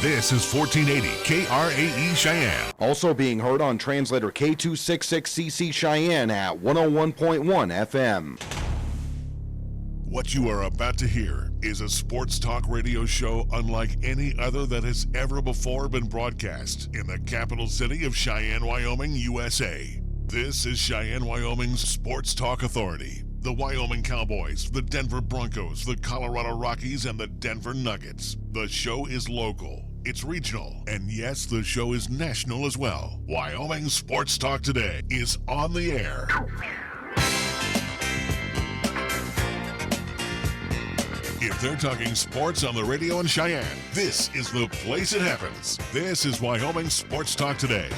This is 1480 KRAE Cheyenne. Also being heard on translator K266CC Cheyenne at 101.1 FM. What you are about to hear is a sports talk radio show unlike any other that has ever before been broadcast in the capital city of Cheyenne, Wyoming, USA. This is Cheyenne, Wyoming's Sports Talk Authority. The Wyoming Cowboys, the Denver Broncos, the Colorado Rockies, and the Denver Nuggets. The show is local, it's regional, and yes, the show is national as well. Wyoming Sports Talk Today is on the air. If they're talking sports on the radio in Cheyenne, this is the place it happens. This is Wyoming Sports Talk Today.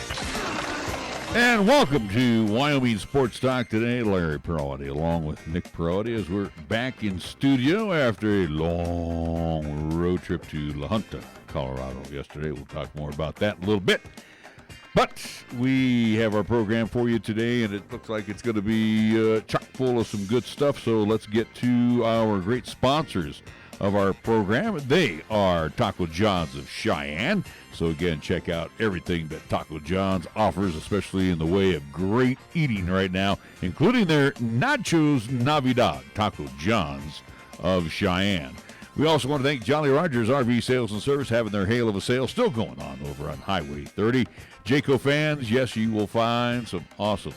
And welcome to Wyoming Sports Talk Today. Larry Perotti along with Nick Perotti as we're back in studio after a long road trip to La Junta, Colorado yesterday. We'll talk more about that in a little bit. But we have our program for you today, and it looks like it's going to be chock full of some good stuff. So let's get to our great sponsors of our program. They are Taco John's of Cheyenne. So again, check out everything that Taco John's offers, especially in the way of great eating right now, including their Nachos Navidad, Taco John's of Cheyenne. We also want to thank Jolly Rogers RV Sales and Service, having their hail of a sale still going on over on Highway 30. Jayco fans, yes, you will find some awesome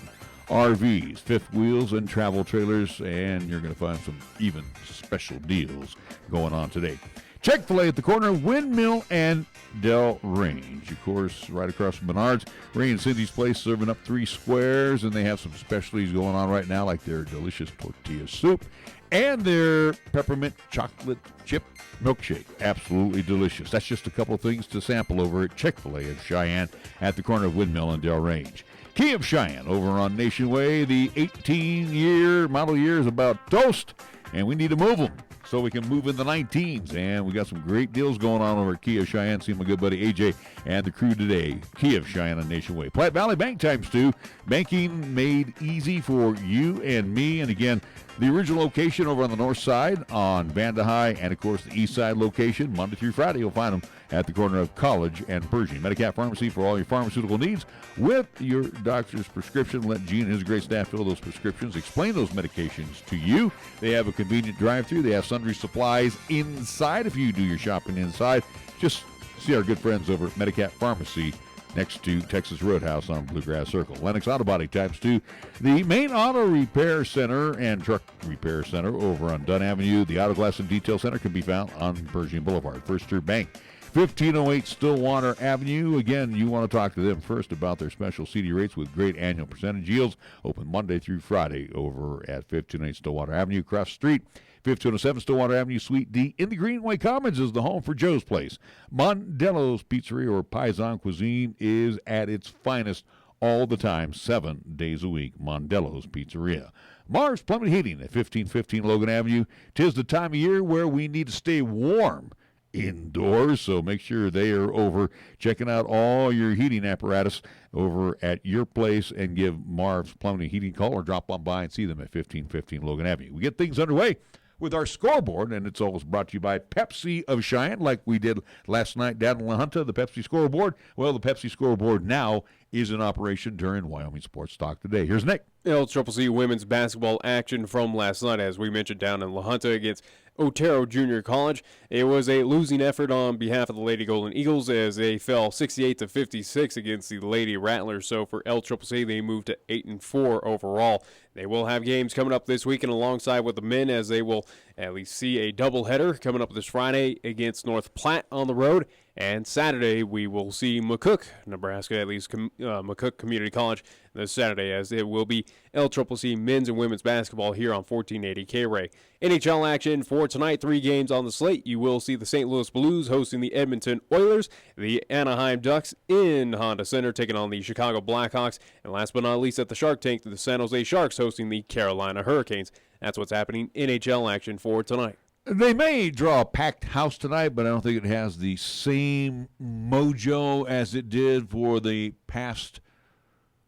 RVs, fifth wheels, and travel trailers, and you're going to find some even special deals going on today. Chick-fil-A at the corner of Windmill and Del Range. Of course, right across from Menards. Ray and Cindy's Place serving up 3 squares, and they have some specialties going on right now, like their delicious tortilla soup and their peppermint chocolate chip milkshake. Absolutely delicious. That's just a couple of things to sample over at Chick-fil-A of Cheyenne at the corner of Windmill and Del Range. Kia of Cheyenne over on Nation Way. The 18-year model year is about toast, and we need to move them so we can move in the 19s. And we got some great deals going on over at Kia of Cheyenne. See my good buddy AJ and the crew today. Kia of Cheyenne on Nation Way. Platte Valley Bank times 2. Banking made easy for you and me. And again, the original location over on the north side on Vanda High, and of course the east side location, Monday through Friday, you'll find them at the corner of College and Pershing. Medicap Pharmacy for all your pharmaceutical needs with your doctor's prescription. Let Gene and his great staff fill those prescriptions, explain those medications to you. They have a convenient drive-through. They have sundry supplies inside. If you do your shopping inside, just see our good friends over at Medicap Pharmacy next to Texas Roadhouse on Bluegrass Circle. Lennox Auto Body times 2. The main auto repair center and truck repair center over on Dunn Avenue. The Auto Glass and Detail Center can be found on Pershing Boulevard. First Third Bank, 1508 Stillwater Avenue. Again, you want to talk to them first about their special CD rates with great annual percentage yields. Open Monday through Friday over at 1508 Stillwater Avenue. Across the street, 1507 Stillwater Avenue, Suite D. In the Greenway Commons is the home for Joe's Place. Mondello's Pizzeria or Paisan Cuisine is at its finest all the time, 7 days a week. Mondello's Pizzeria. Mars Plumbing Heating at 1515 Logan Avenue. 'Tis the time of year where we need to stay warm indoors, so make sure they are over checking out all your heating apparatus over at your place, and give Marv's Plumbing and Heating a call or drop on by and see them at 1515 Logan Avenue. We get things underway with our scoreboard, and it's always brought to you by Pepsi of Cheyenne, like we did last night down in La Junta, the Pepsi scoreboard. Well, the Pepsi scoreboard now is in operation during Wyoming Sports Talk Today. Here's Nick. LCCC women's basketball action from last night, as we mentioned, down in La Junta against Otero Junior College. It was a losing effort on behalf of the Lady Golden Eagles as they fell 68-56 against the Lady Rattlers. So for LCCC, they moved to 8-4 overall. They will have games coming up this weekend alongside with the men, as they will at least see a doubleheader coming up this Friday against North Platte on the road. And Saturday, we will see McCook, Nebraska, at least McCook Community College this Saturday, as it will be LCCC men's and women's basketball here on 1480 KRAE. NHL action for tonight, 3 games on the slate. You will see the St. Louis Blues hosting the Edmonton Oilers, the Anaheim Ducks in Honda Center taking on the Chicago Blackhawks, and last but not least at the Shark Tank, the San Jose Sharks hosting the Carolina Hurricanes. That's what's happening in NHL action for tonight. They may draw a packed house tonight, but I don't think it has the same mojo as it did for the past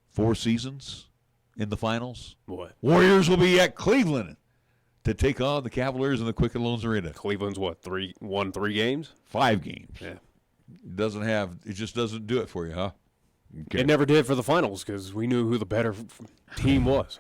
4 seasons in the finals. What? Warriors will be at Cleveland to take on the Cavaliers in the Quicken Loans Arena. Cleveland's what, won 3 games? 5 games. Yeah. It just doesn't do it for you, huh? Okay. It never did for the finals because we knew who the better team was.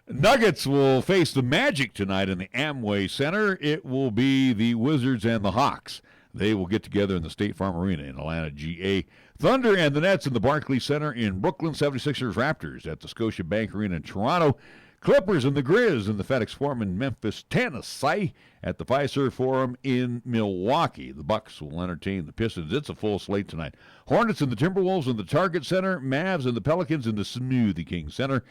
Nuggets will face the Magic tonight in the Amway Center. It will be the Wizards and the Hawks. They will get together in the State Farm Arena in Atlanta, GA. Thunder and the Nets in the Barclays Center in Brooklyn. 76ers Raptors at the Scotiabank Arena in Toronto. Clippers and the Grizz in the FedEx Forum in Memphis, Tennessee, at the Fiserv Forum in Milwaukee. The Bucks will entertain the Pistons. It's a full slate tonight. Hornets and the Timberwolves in the Target Center. Mavs and the Pelicans in the Smoothie King Center.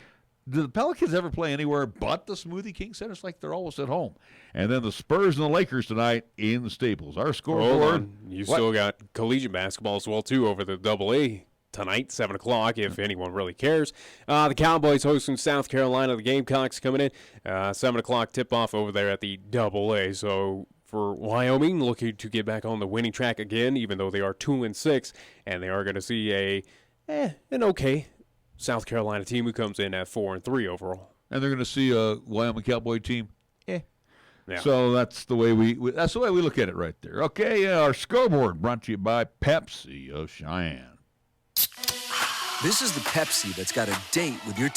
Do the Pelicans ever play anywhere but the Smoothie King Center? It's like they're always at home. And then the Spurs and the Lakers tonight in the Staples. Our scoreboard. You still got collegiate basketball as well, too, over the AA tonight, 7 o'clock, if anyone really cares. The Cowboys hosting South Carolina. The Gamecocks coming in. 7 o'clock tip-off over there at the AA. So for Wyoming, looking to get back on the winning track again, even though they are 2-6, and they are going to see an okay South Carolina team who comes in at 4-3 overall. And they're going to see a Wyoming Cowboy team. Yeah. So that's the way we look at it right there. Okay, our scoreboard brought to you by Pepsi of Cheyenne. This is the Pepsi that's got a date with your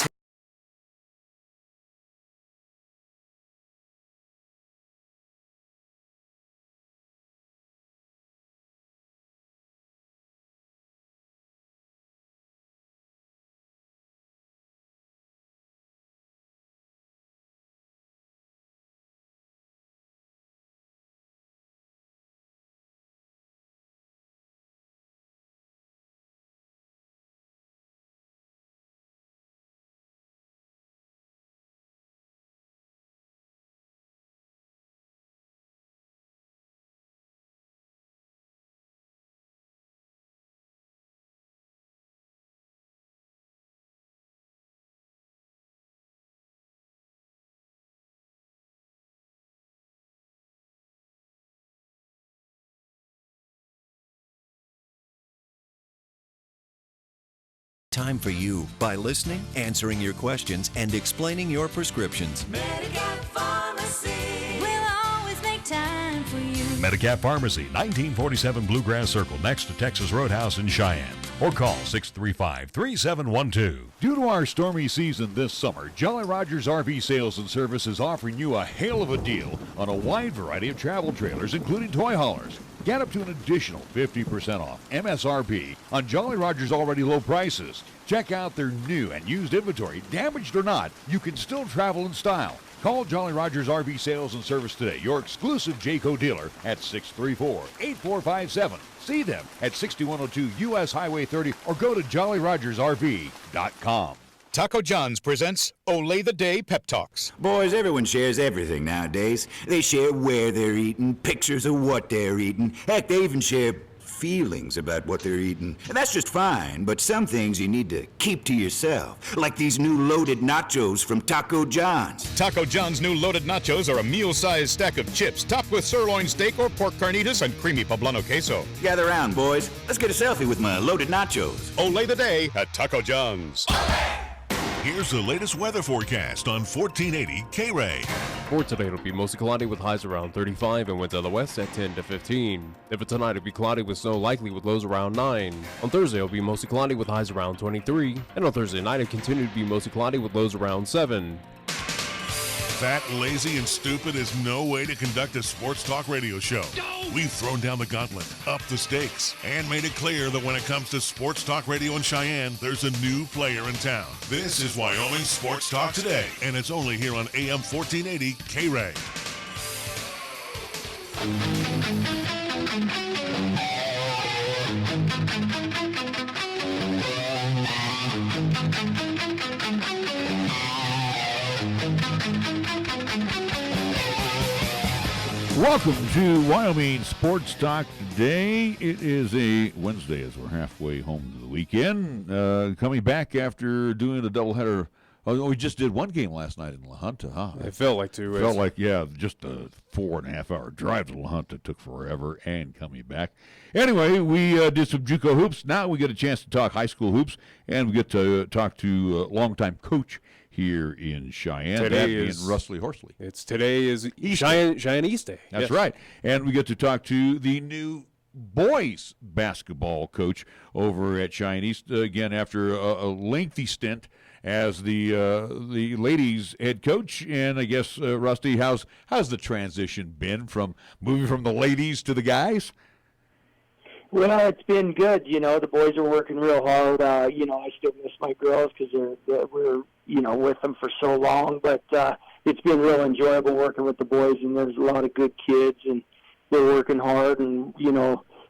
time for you by listening, answering your questions, and explaining your prescriptions. Medicap Pharmacy will always make time for you. Medicap Pharmacy, 1947 Bluegrass Circle, next to Texas Roadhouse in Cheyenne. Or call 635-3712. Due to our stormy season this summer, Jolly Rogers RV Sales and Service is offering you a hail of a deal on a wide variety of travel trailers, including toy haulers. Get up to an additional 50% off MSRP on Jolly Rogers' already low prices. Check out their new and used inventory. Damaged or not, you can still travel in style. Call Jolly Rogers RV Sales and Service today, your exclusive Jayco dealer, at 634-8457. See them at 6102 U.S. Highway 30 or go to JollyRogersRV.com. Taco John's presents Olay the Day Pep Talks. Boys, everyone shares everything nowadays. They share where they're eating, pictures of what they're eating. Heck, they even share feelings about what they're eating. And that's just fine, but some things you need to keep to yourself. Like these new loaded nachos from Taco John's. Taco John's new loaded nachos are a meal-sized stack of chips topped with sirloin steak or pork carnitas and creamy poblano queso. Gather around, boys. Let's get a selfie with my loaded nachos. Olay the Day at Taco John's. Here's the latest weather forecast on 1480 KRAE. For today, it'll be mostly cloudy with highs around 35 and winds out of the west at 10 to 15. If it's tonight, it'll be cloudy with snow likely with lows around 9. On Thursday, it'll be mostly cloudy with highs around 23. And on Thursday night, it'll continue to be mostly cloudy with lows around 7. Fat, lazy, and stupid is no way to conduct a sports talk radio show. We've thrown down the gauntlet, upped the stakes, and made it clear that when it comes to sports talk radio in Cheyenne, there's a new player in town. This is Wyoming Sports Talk Today, and it's only here on AM 1480 KRAE. Welcome to Wyoming Sports Talk Today. It is a Wednesday as we're halfway home to the weekend. Coming back after doing a doubleheader. Oh, we just did one game last night in La Junta, huh? It felt like two. Felt like, yeah, just a 4.5-hour drive to La Junta. Took forever and coming back. Anyway, we did some JUCO hoops. Now we get a chance to talk high school hoops, and we get to talk to longtime coach here in Cheyenne. Today is Rustley Horsley. Today is Cheyenne East Day. That's right. And we get to talk to the new boys basketball coach over at Cheyenne East, again, after a lengthy stint as the ladies head coach. And I guess, Rusty, how's the transition been from moving from the ladies to the guys? Well, it's been good. The boys are working real hard. I still miss my girls because we're with them for so long. But it's been real enjoyable working with the boys, and there's a lot of good kids, and they're working hard, and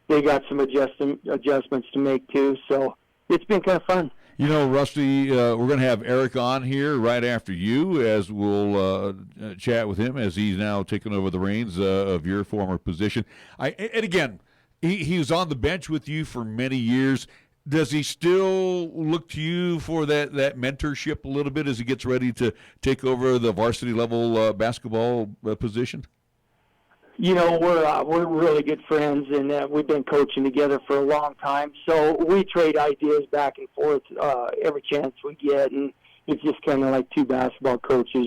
they got some adjustments to make too. So it's been kind of fun. Rusty, we're going to have Eric on here right after you, as we'll chat with him as he's now taken over the reins of your former position. And again, he was on the bench with you for many years. Does he still look to you for that mentorship a little bit as he gets ready to take over the varsity level basketball position? We're really good friends, and we've been coaching together for a long time. So we trade ideas back and forth every chance we get, and it's just kind of like two basketball coaches.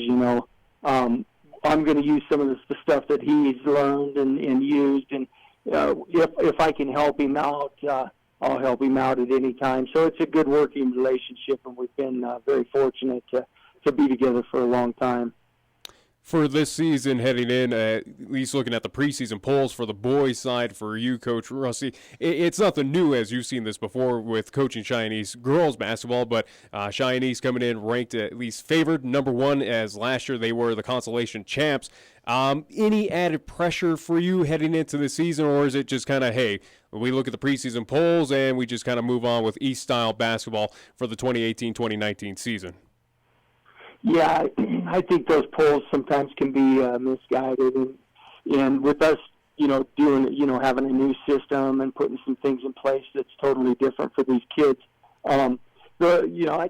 I'm going to use some of the stuff that he's learned and used, and if I can help him out, I'll help him out at any time. So it's a good working relationship, and we've been very fortunate to be together for a long time. For this season heading in, at least looking at the preseason polls for the boys' side for you, Coach Rusty, it's nothing new as you've seen this before with coaching Cheyenne East girls basketball, but Cheyenne East coming in ranked at least favored, number one, as last year they were the consolation champs. Any added pressure for you heading into the season, or is it just kind of, hey, we look at the preseason polls and we just kind of move on with East-style basketball for the 2018-2019 season? Yeah, I think those polls sometimes can be misguided, and with us, doing, having a new system and putting some things in place that's totally different for these kids. I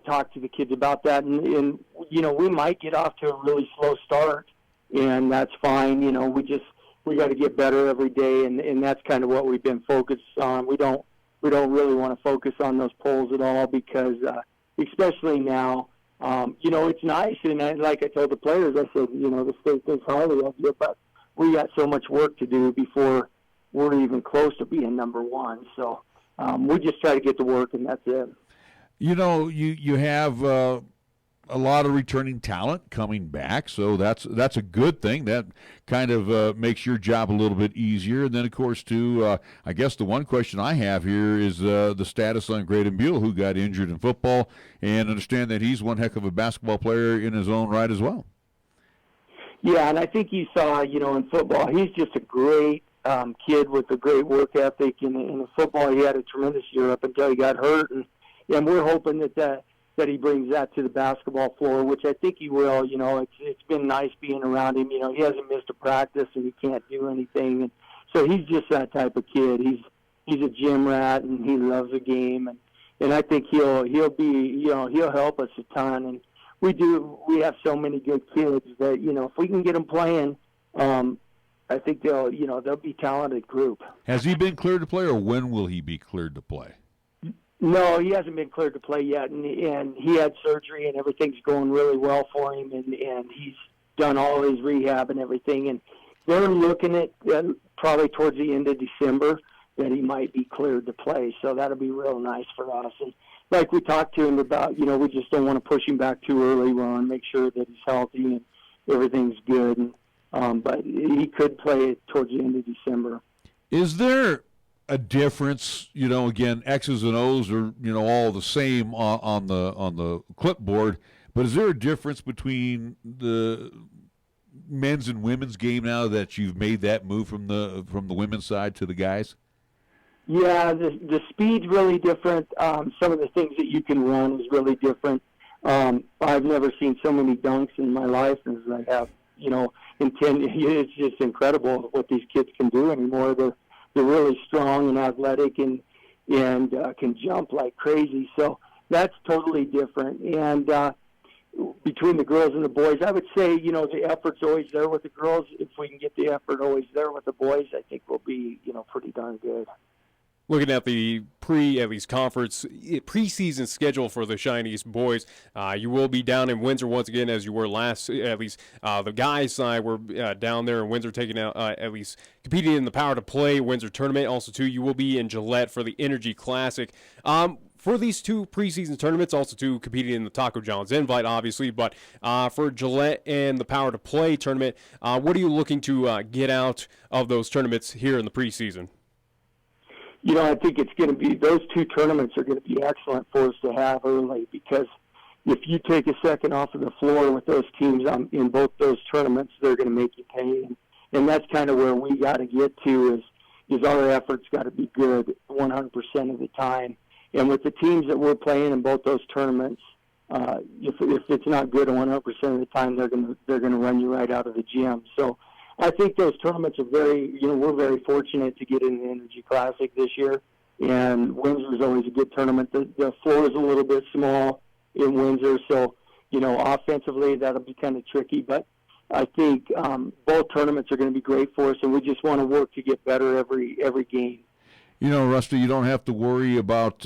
talked to the kids about that, and we might get off to a really slow start, and that's fine. We got to get better every day, and that's kind of what we've been focused on. We don't really want to focus on those polls at all because, especially now. It's nice, and like I told the players, I said, the state thinks highly of you, but we got so much work to do before we're even close to being number one. So we just try to get to work, and that's it. You have a lot of returning talent coming back, so that's a good thing. That kind of makes your job a little bit easier. And then, of course, too, I guess the one question I have here is the status on Brenden Buell, who got injured in football, and understand that he's one heck of a basketball player in his own right as well. Yeah, and I think you saw, in football, he's just a great kid with a great work ethic. And in football, he had a tremendous year up until he got hurt, and we're hoping that he brings that to the basketball floor, which I think he will. It's been nice being around him. He hasn't missed a practice, and he can't do anything. And so he's just that type of kid. He's a gym rat, and he loves the game. And I think he'll be, he'll help us a ton. And we have so many good kids that, if we can get them playing, I think they'll be a talented group. Has he been cleared to play, or when will he be cleared to play? No, he hasn't been cleared to play yet, and he had surgery, and everything's going really well for him, and he's done all his rehab and everything, and they're looking at probably towards the end of December that he might be cleared to play, so that'll be real nice for us. And like we talked to him about, we just don't want to push him back too early. We want to make sure that he's healthy and everything's good, but he could play towards the end of December. Is there a difference, again, X's and O's are, all the same on the clipboard, but is there a difference between the men's and women's game now that you've made that move from the women's side to the guys? Yeah, the speed's really different. Some of the things that you can run is really different. I've never seen so many dunks in my life as I have, in 10 years. It's just incredible what these kids can do anymore. They're really strong and athletic and can jump like crazy. So that's totally different. And between the girls and the boys, I would say, the effort's always there with the girls. If we can get the effort always there with the boys, I think we'll be, pretty darn good. Looking at the conference preseason schedule for the Cheyenne's boys, you will be down in Windsor once again as you were last. At least the guys' side were down there in Windsor, taking out at least competing in the Power to Play Windsor tournament. Also, too, you will be in Gillette for the Energy Classic. For these two preseason tournaments, also too competing in the Taco John's Invite, obviously, but for Gillette and the Power to Play tournament, what are you looking to get out of those tournaments here in the preseason? I think it's going to be, those two tournaments are going to be excellent for us to have early, because if you take a second off of the floor with those teams in both those tournaments, they're going to make you pay. And that's kind of where we got to get to is our efforts got to be good 100% of the time. And with the teams that we're playing in both those tournaments, if it's not good 100% of the time, they're going to run you right out of the gym. So I think those tournaments are we're very fortunate to get in the Energy Classic this year, and Windsor is always a good tournament. The floor is a little bit small in Windsor, so, offensively that'll be kind of tricky, but I think both tournaments are going to be great for us, and we just want to work to get better every game. Rusty, you don't have to worry about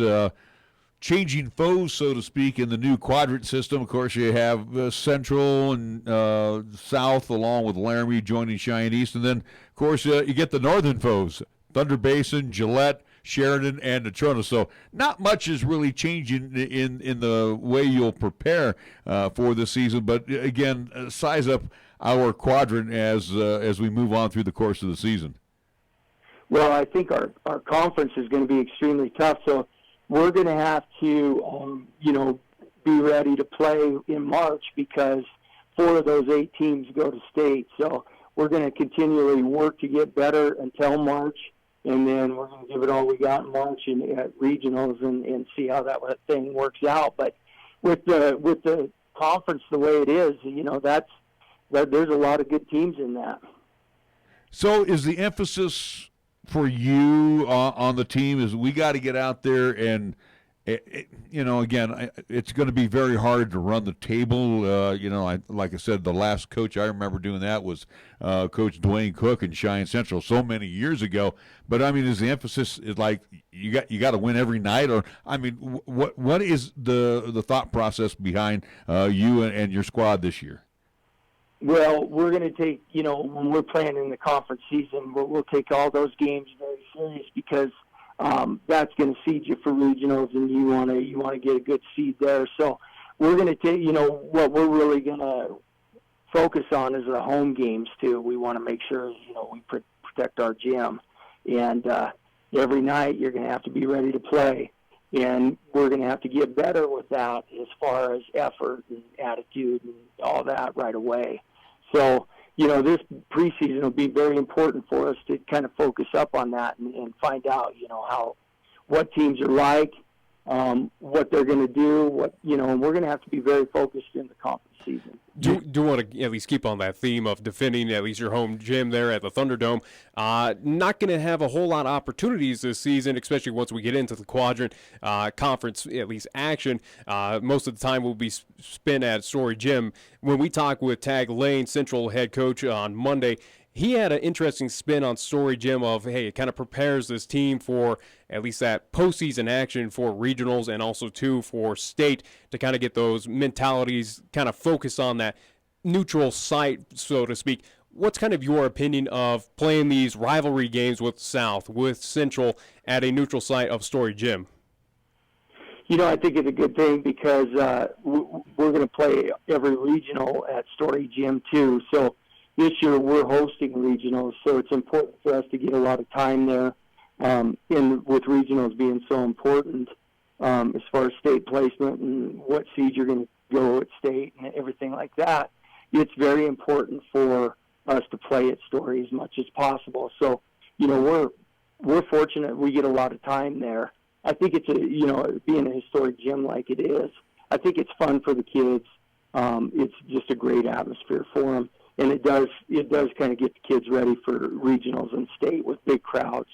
changing foes, so to speak, in the new quadrant system. Of course, you have Central and South, along with Laramie joining Cheyenne East. And then, of course, you get the northern foes, Thunder Basin, Gillette, Sheridan, and Natrona. So not much is really changing in the way you'll prepare for the season. But, again, size up our quadrant as we move on through the course of the season. Well, I think our conference is going to be extremely tough, so we're going to have to, be ready to play in March, because 4 of those 8 teams go to state. So we're going to continually work to get better until March, and then we're going to give it all we got in March and at regionals and see how that thing works out. But with the conference the way it is, there's a lot of good teams in that. So is the emphasis for you on the team is we got to get out there and, again, it's going to be very hard to run the table. Like I said, the last coach I remember doing that was Coach Dwayne Cook in Cheyenne Central so many years ago. But, is the emphasis is like you got to win every night? Or, what is the thought process behind you and your squad this year? Well, we're going to take, when we're playing in the conference season, we'll take all those games very serious, because that's going to seed you for regionals, and you want to get a good seed there. So we're going to take, what we're really going to focus on is the home games too. We want to make sure, we protect our gym, and every night you're going to have to be ready to play, and we're going to have to get better with that as far as effort and attitude and all that right away. So, this preseason will be very important for us to kind of focus up on that and find out, what teams are like, what they're going to do, and we're going to have to be very focused in the conference season. Do want to at least keep on that theme of defending at least your home gym there at the Thunderdome. Not going to have a whole lot of opportunities this season, especially once we get into the quadrant conference at least action. Most of the time will be spent at Story Gym. When we talk with Tag Lane, Central head coach, on Monday, he had an interesting spin on Story Gym of, hey, it kind of prepares this team for at least that postseason action for regionals, and also, too, for state, to kind of get those mentalities kind of focused on that neutral site, so to speak. What's kind of your opinion of playing these rivalry games with South, with Central, at a neutral site of Story Gym? I think it's a good thing, because we're going to play every regional at Story Gym, too. So this year we're hosting regionals, so it's important for us to get a lot of time there. With regionals being so important as far as state placement and what seed you're going to go at state and everything like that, it's very important for us to play at Story as much as possible. So, we're fortunate we get a lot of time there. I think it's being a historic gym like it is, I think it's fun for the kids. It's just a great atmosphere for them, and it does kind of get the kids ready for regionals and state with big crowds.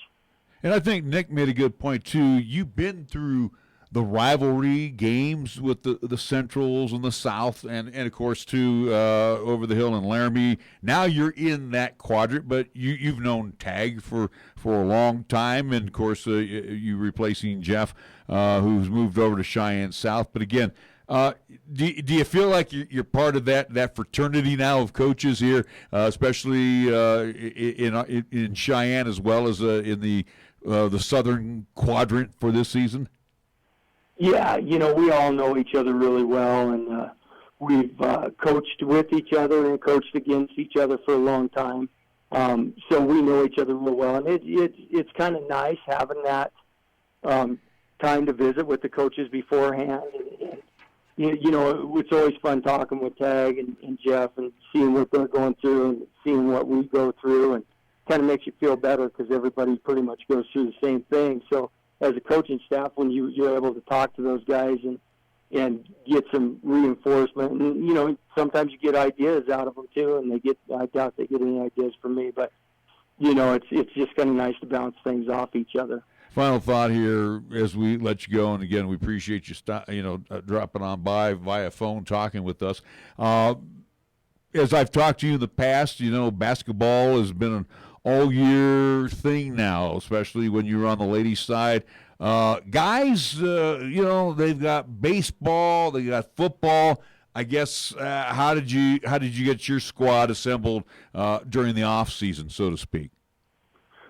And I think Nick made a good point, too. You've been through rivalry games with the Centrals and the South, and of course too over the hill in Laramie. Now you're in that quadrant, but you've known Tag for a long time, and of course you replacing Jeff, who's moved over to Cheyenne South. But again, do you feel like you're part of that fraternity now of coaches here, especially in Cheyenne as well as in the southern quadrant for this season? Yeah, we all know each other really well, and we've coached with each other and coached against each other for a long time. So we know each other real well, and it's kind of nice having that time to visit with the coaches beforehand. And it's always fun talking with Tag and Jeff and seeing what they're going through and seeing what we go through, and kind of makes you feel better because everybody pretty much goes through the same thing. So as a coaching staff, when you're able to talk to those guys and get some reinforcement, and sometimes you get ideas out of them too, and I doubt they get any ideas from me, but it's just kind of nice to bounce things off each other. Final thought here as we let you go, and again, we appreciate you dropping on by via phone, talking with us. As I've talked to you in the past, basketball has been an all-year thing now, especially when you're on the ladies' side. Guys, they've got baseball, they got football. I guess how did you get your squad assembled during the off season, so to speak?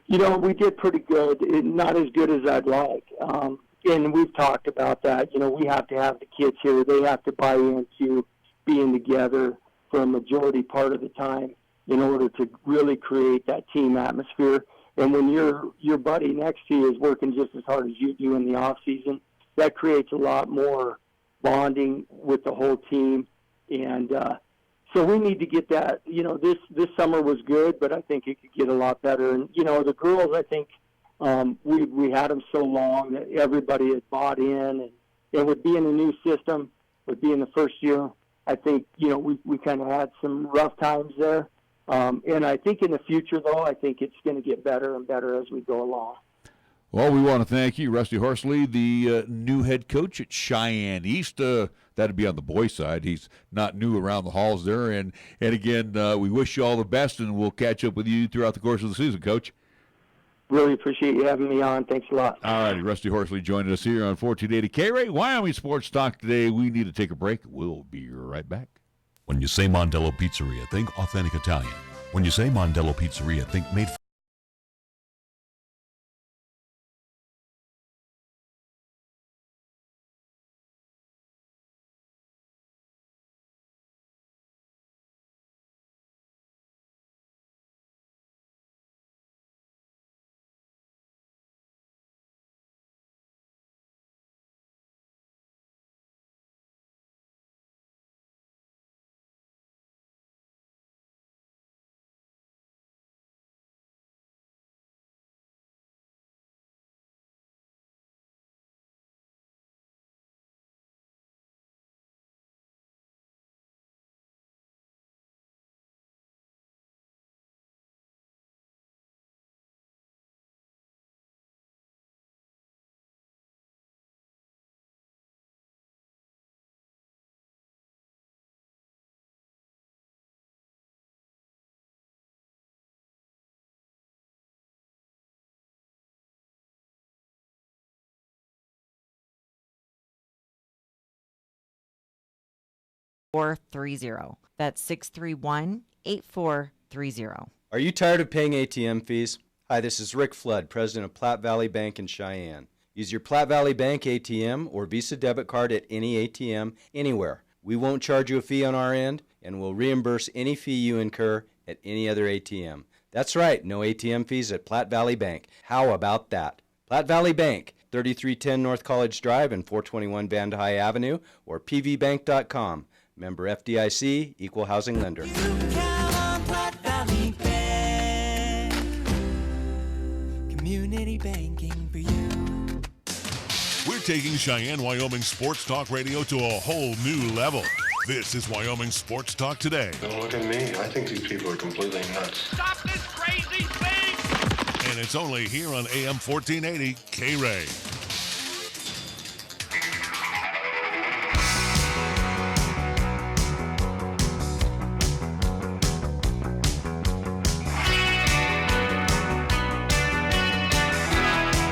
We did pretty good. Not as good as I'd like. And we've talked about that. We have to have the kids here. They have to buy into being together for a majority part of the time in order to really create that team atmosphere. And when your buddy next to you is working just as hard as you do in the off season, that creates a lot more bonding with the whole team. And so we need to get that. This summer was good, but I think it could get a lot better. And the girls, I think we had them so long that everybody had bought in, and with being a new system, with being the first year, I think we kind of had some rough times there. And I think in the future, though, I think it's going to get better and better as we go along. Well, we want to thank you, Rusty Horsley, the new head coach at Cheyenne East. That'd be on the boys' side. He's not new around the halls there. And again, we wish you all the best, and we'll catch up with you throughout the course of the season, Coach. Really appreciate you having me on. Thanks a lot. All righty, Rusty Horsley joining us here on 1480 KRAE, Wyoming Sports Talk today. We need to take a break. We'll be right back. When you say Mondello Pizzeria, think authentic Italian. When you say Mondello Pizzeria, think made That's 631-8430. Are you tired of paying ATM fees? Hi, this is Rick Flood, president of Platte Valley Bank in Cheyenne. Use your Platte Valley Bank ATM or Visa debit card at any ATM anywhere. We won't charge you a fee on our end, and we'll reimburse any fee you incur at any other ATM. That's right, no ATM fees at Platte Valley Bank. How about that? Platte Valley Bank, 3310 North College Drive and 421 Van High Avenue, or pvbank.com. Member FDIC, Equal Housing Lender. You can count on Platte Valley Bank. Community banking for you. We're taking Cheyenne, Wyoming Sports Talk Radio to a whole new level. This is Wyoming Sports Talk Today. Don't look at me. I think these people are completely nuts. Stop this crazy thing! And it's only here on AM 1480 KRAE.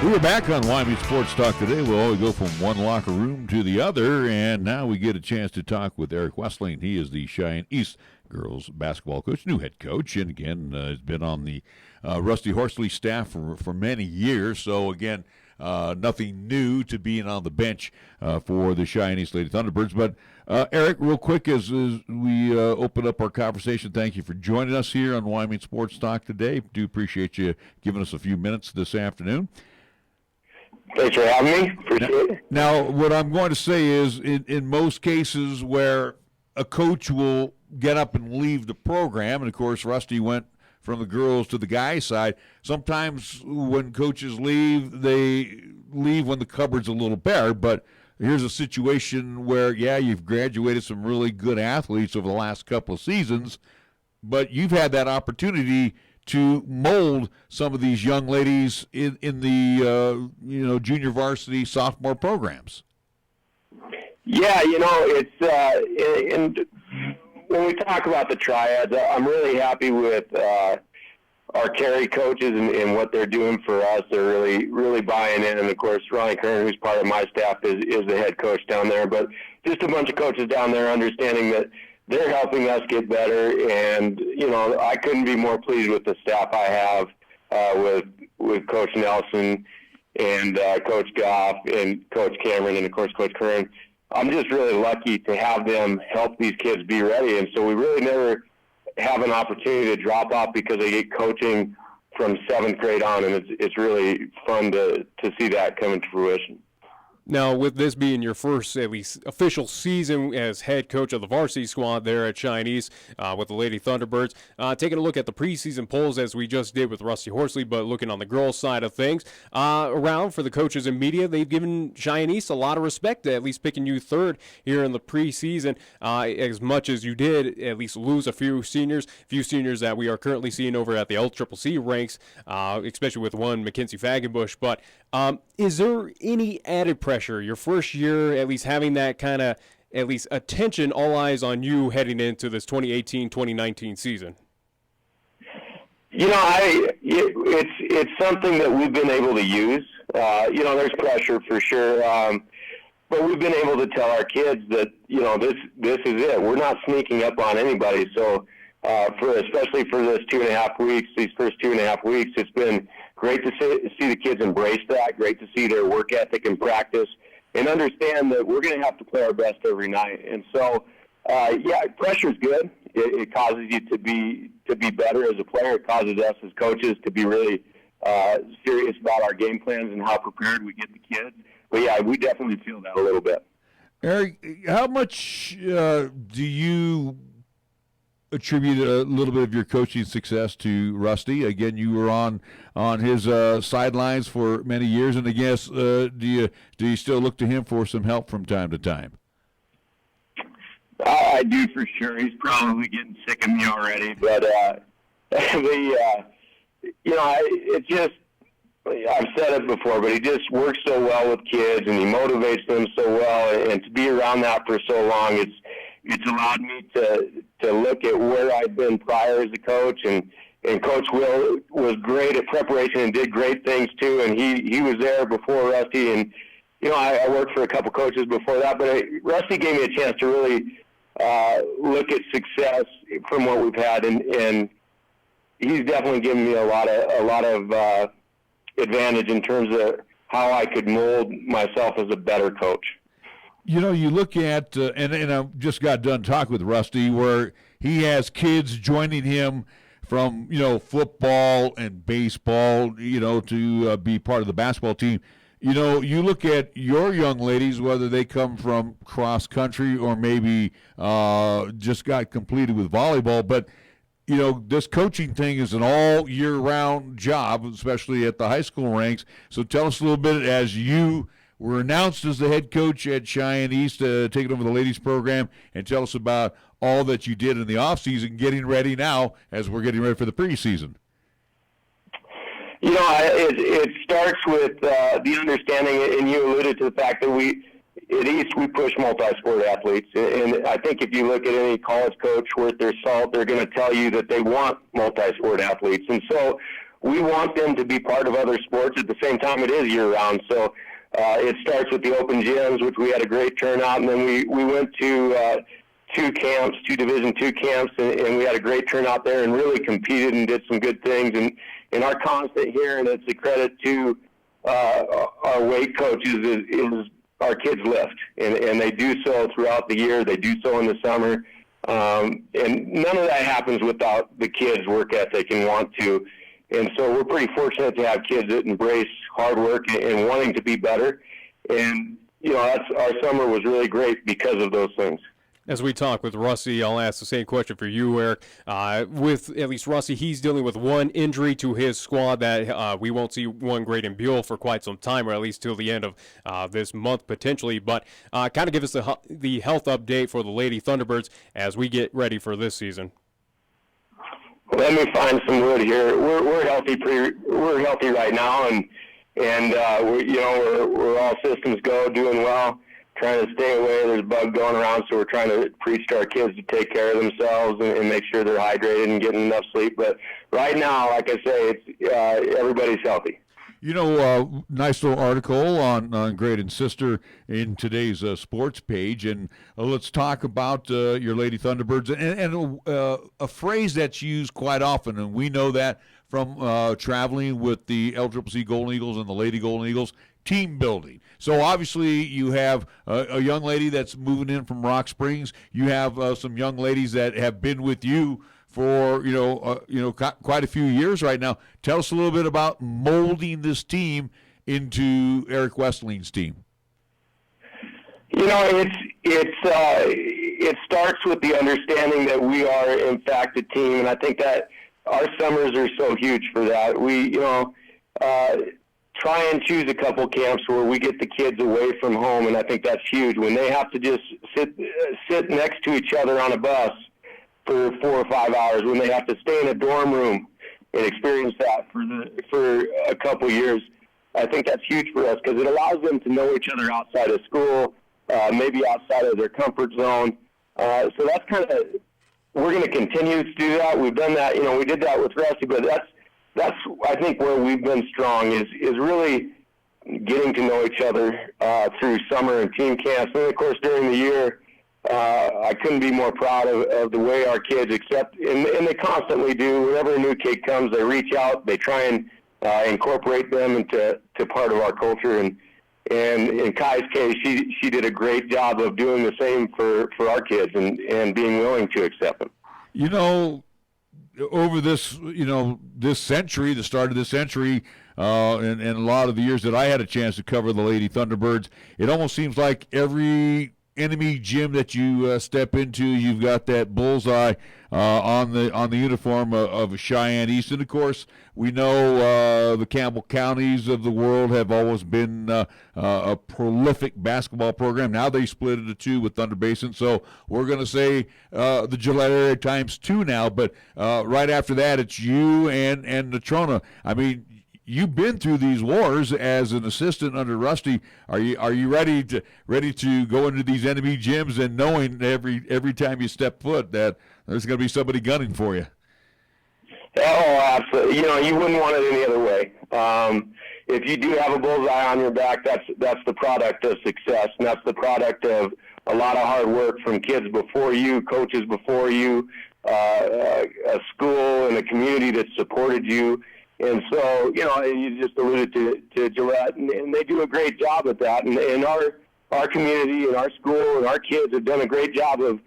We are back on Wyoming Sports Talk today. We'll always go from one locker room to the other, and now we get a chance to talk with Derrick Westling. He is the Cheyenne East girls basketball coach, new head coach, and again has been on the Rusty Horsley staff for many years. So again, nothing new to being on the bench for the Cheyenne East Lady Thunderbirds. But Eric, real quick, as we open up our conversation, thank you for joining us here on Wyoming Sports Talk today. Do appreciate you giving us a few minutes this afternoon. Thanks for having me. Appreciate it. Now, what I'm going to say is, in most cases where a coach will get up and leave the program, and of course Rusty went from the girls to the guys side, sometimes when coaches leave, they leave when the cupboard's a little bare. But here's a situation where, yeah, you've graduated some really good athletes over the last couple of seasons, but you've had that opportunity to mold some of these young ladies in the junior varsity sophomore programs. Yeah, it's and when we talk about the triads, I'm really happy with our KRAE coaches and what they're doing for us. They're really buying in, and of course Ronnie Carew, who's part of my staff, is the head coach down there. But just a bunch of coaches down there understanding that they're helping us get better, and I couldn't be more pleased with the staff I have with Coach Nelson and Coach Goff and Coach Cameron and of course Coach Curran. I'm just really lucky to have them help these kids be ready, and so we really never have an opportunity to drop off because they get coaching from 7th grade on, and it's really fun to see that come into fruition. Now, with this being your first, at least, official season as head coach of the varsity squad there at Cheyenne East with the Lady Thunderbirds, taking a look at the preseason polls as we just did with Rusty Horsley, but looking on the girls' side of things, around for the coaches and media, they've given Cheyenne East a lot of respect, at least picking you third here in the preseason, as much as you did at least lose a few seniors that we are currently seeing over at the LCCC ranks, especially with one Mackenzie Fagenbush. But is there any added pressure your first year, at least having that kind of at least attention, all eyes on you heading into this 2018-2019 season? It's something that we've been able to use. There's pressure for sure, but we've been able to tell our kids that this is it. We're not sneaking up on anybody. So especially for these first 2.5 weeks, it's been great to see the kids embrace that, great to see their work ethic and practice, and understand that we're going to have to play our best every night. And so, pressure's good. It causes you to be better as a player. It causes us as coaches to be really serious about our game plans and how prepared we get the kids. But, yeah, we definitely feel that a little bit. Eric, how much do you attribute a little bit of your coaching success to Rusty? Again, you were on his sidelines for many years, and I guess do you still look to him for some help from time to time? I do for sure. He's probably getting sick of me already, but it just, I've said it before, but he just works so well with kids and he motivates them so well, and to be around that for so long, it's allowed me to look at where I've been prior as a coach, and Coach Will was great at preparation and did great things too, and he was there before Rusty, and I worked for a couple coaches before that, but Rusty gave me a chance to really look at success from what we've had, and he's definitely given me a lot of advantage in terms of how I could mold myself as a better coach. You look at, and I just got done talking with Rusty, where he has kids joining him from, football and baseball, to be part of the basketball team. You look at your young ladies, whether they come from cross country or maybe just got completed with volleyball, but this coaching thing is an all-year-round job, especially at the high school ranks. So tell us a little bit, as you were announced as the head coach at Cheyenne East, taking over the ladies program, and tell us about all that you did in the offseason, getting ready now as we're getting ready for the preseason. It starts with the understanding, and you alluded to the fact that at East we push multi-sport athletes, and I think if you look at any college coach worth their salt, they're going to tell you that they want multi-sport athletes. And so we want them to be part of other sports. At the same time, it is year-round. So it starts with the open gyms, which we had a great turnout, and then we went to two Division II camps, and we had a great turnout there and really competed and did some good things. And our constant here, and it's a credit to our weight coaches, is our kids lift, and they do so throughout the year. They do so in the summer. And none of that happens without the kids' work ethic and want to. And so we're pretty fortunate to have kids that embrace hard work and wanting to be better. And, our summer was really great because of those things. As we talk with Rusty, I'll ask the same question for you, Eric. With at least Rusty, he's dealing with one injury to his squad that we won't see one Graydon Buell for quite some time, or at least till the end of this month potentially. But kind of give us the health update for the Lady Thunderbirds as we get ready for this season. Let me find some wood here. We're healthy. We're healthy right now, and we're all systems go, doing well. Trying to stay away. There's a bug going around, so we're trying to preach to our kids to take care of themselves and make sure they're hydrated and getting enough sleep. But right now, like I say, it's everybody's healthy. Nice little article on Graydon's sister in today's sports page, and let's talk about your Lady Thunderbirds and a phrase that's used quite often, and we know that from traveling with the LCCC Golden Eagles and the Lady Golden Eagles. Team building. So obviously you have a young lady that's moving in from Rock Springs. You have some young ladies that have been with you for quite a few years right now. Tell us a little bit about molding this team into Eric Westling's team. It starts with the understanding that we are in fact a team, and I think that our summers are so huge for that. We try and choose a couple camps where we get the kids away from home, and I think that's huge. When they have to just sit next to each other on a bus for 4 or 5 hours, when they have to stay in a dorm room and experience that for a couple years, I think that's huge for us because it allows them to know each other outside of school, maybe outside of their comfort zone. So that's kind of, we're going to continue to do that. We've done that, we did that with Rusty, but that's I think where we've been strong is really getting to know each other through summer and team camps. And, of course, during the year, I couldn't be more proud of the way our kids accept, and they constantly do. Whenever a new kid comes, they reach out. They try and incorporate them into part of our culture. And in Kai's case, she did a great job of doing the same for our kids and being willing to accept them. Over this, this century, the start of this century, and a lot of the years that I had a chance to cover the Lady Thunderbirds, it almost seems like every enemy gym that you step into, you've got that bullseye on the uniform of Cheyenne East. And of course, we know the Campbell counties of the world have always been a prolific basketball program. Now they split into two with Thunder Basin, so we're going to say the Gillette area times 2 now. But right after that, it's you and Natrona. I mean, you've been through these wars as an assistant under Rusty. Are you ready to go into these enemy gyms and knowing every time you step foot that there's going to be somebody gunning for you? Oh, absolutely. You wouldn't want it any other way. If you do have a bullseye on your back, that's the product of success, and that's the product of a lot of hard work from kids before you, coaches before you, a school and a community that supported you. And so, you just alluded to Gillette, and they do a great job at that. And our community and our school and our kids have done a great job of,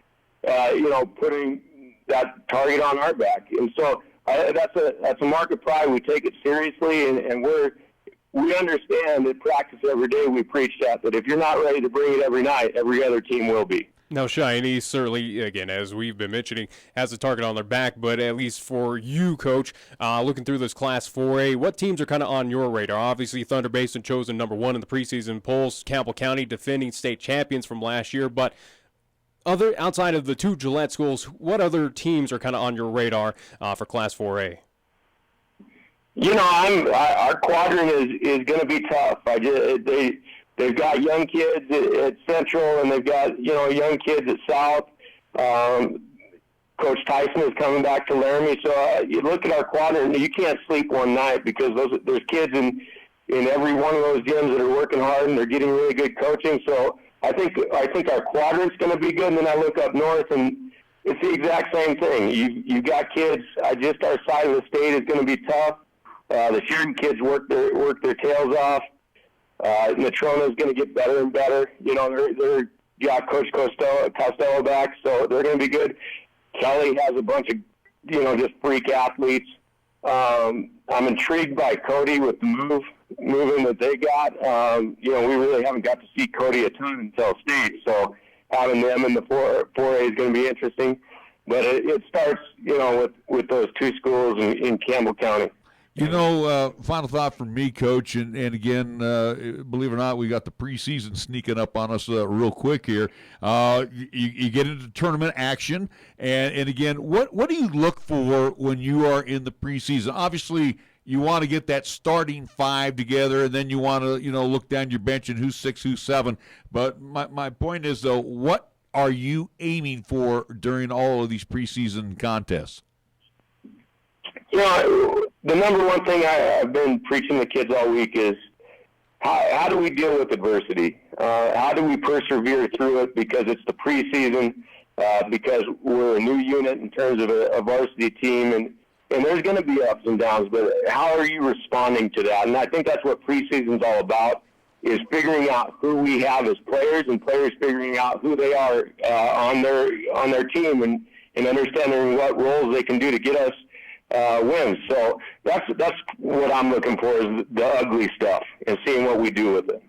putting that target on our back. And so that's a mark of pride. We take it seriously, and we understand at practice every day we preach that if you're not ready to bring it every night, every other team will be. Now, Cheyenne certainly, again, as we've been mentioning, has a target on their back, but at least for you, Coach, looking through this Class 4A, what teams are kind of on your radar? Obviously, Thunder Basin chosen number 1 in the preseason polls, Campbell County defending state champions from last year, but outside of the 2 Gillette schools, what other teams are kind of on your radar for Class 4A? Our quadrant is going to be tough. They've got young kids at Central, and they've got young kids at South. Coach Tyson is coming back to Laramie. So you look at our quadrant, you can't sleep one night because there's kids in every one of those gyms that are working hard and they're getting really good coaching. So I think our quadrant's going to be good. And then I look up north and it's the exact same thing. You got kids. Just our side of the state is going to be tough. The Sheridan kids work their tails off. Natrona is going to get better and better. You know, they're got Coach Costello back, so they're going to be good. Kelly has a bunch of, just freak athletes. I'm intrigued by Cody with the moving that they got. We really haven't got to see Cody a ton until state, so having them in the 4A is going to be interesting. But it starts, with those two schools in Campbell County. Final thought from me, Coach, and again, believe it or not, we got the preseason sneaking up on us real quick here. You get into tournament action, and again, what do you look for when you are in the preseason? Obviously, you want to get that starting five together, and then you want to, look down your bench and who's 6, who's 7. But my point is, though, what are you aiming for during all of these preseason contests? The number one thing I've been preaching to kids all week is how do we deal with adversity? How do we persevere through it because it's the preseason, because we're a new unit in terms of a varsity team, and there's going to be ups and downs, but how are you responding to that? And I think that's what preseason's all about, is figuring out who we have as players and players figuring out who they are on their team and understanding what roles they can do to get us wins. So that's what I'm looking for, is the ugly stuff and seeing what we do with it.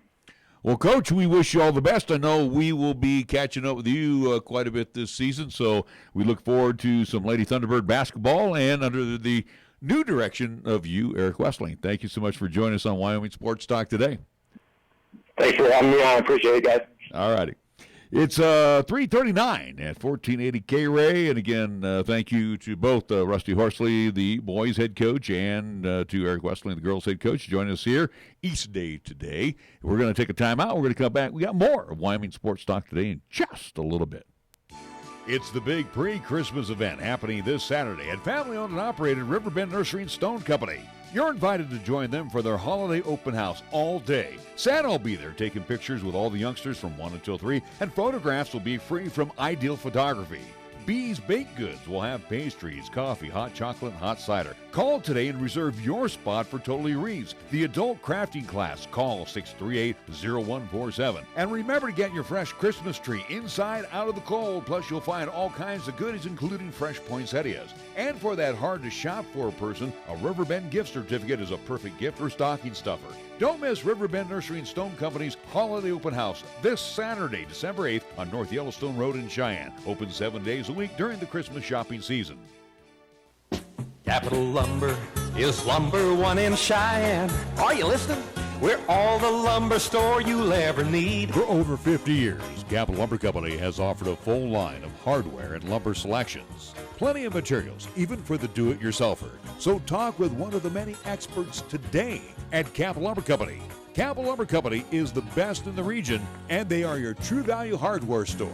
Well, Coach, we wish you all the best. I know we will be catching up with you quite a bit this season, so we look forward to some Lady Thunderbird basketball and under the new direction of you, Eric Westling. Thank you so much for joining us on Wyoming Sports Talk today. Thanks for having me on. I appreciate it, guys. All righty. It's 3:39 at 1480 KRAE, and again, thank you to both Rusty Horsley, the boys' head coach, and to Eric Westling, the girls' head coach, joining us here East Day today. We're going to take a time out. We're going to come back. We got more of Wyoming Sports Talk today in just a little bit. It's the big pre-Christmas event happening this Saturday at family-owned and operated Riverbend Nursery and Stone Company. You're invited to join them for their holiday open house all day. Santa will be there taking pictures with all the youngsters from 1 until 3, and photographs will be free from Ideal Photography. Bee's Baked Goods will have pastries, coffee, hot chocolate, and hot cider. Call today and reserve your spot for Totally Reads. The adult crafting class, call 638-0147. And remember to get your fresh Christmas tree inside, out of the cold. Plus, you'll find all kinds of goodies, including fresh poinsettias. And for that hard-to-shop-for person, a Riverbend gift certificate is a perfect gift or stocking stuffer. Don't miss Riverbend Nursery and Stone Company's Holiday Open House this Saturday, December 8th on North Yellowstone Road in Cheyenne. Open 7 days a week during the Christmas shopping season. Capital Lumber is number one in Cheyenne. Are you listening? We're all the lumber store you'll ever need. For over 50 years, Capital Lumber Company has offered a full line of hardware and lumber selections. Plenty of materials, even for the do-it-yourselfer. So talk with one of the many experts today at Capital Lumber Company. Capital Lumber Company is the best in the region, and they are your true value hardware store.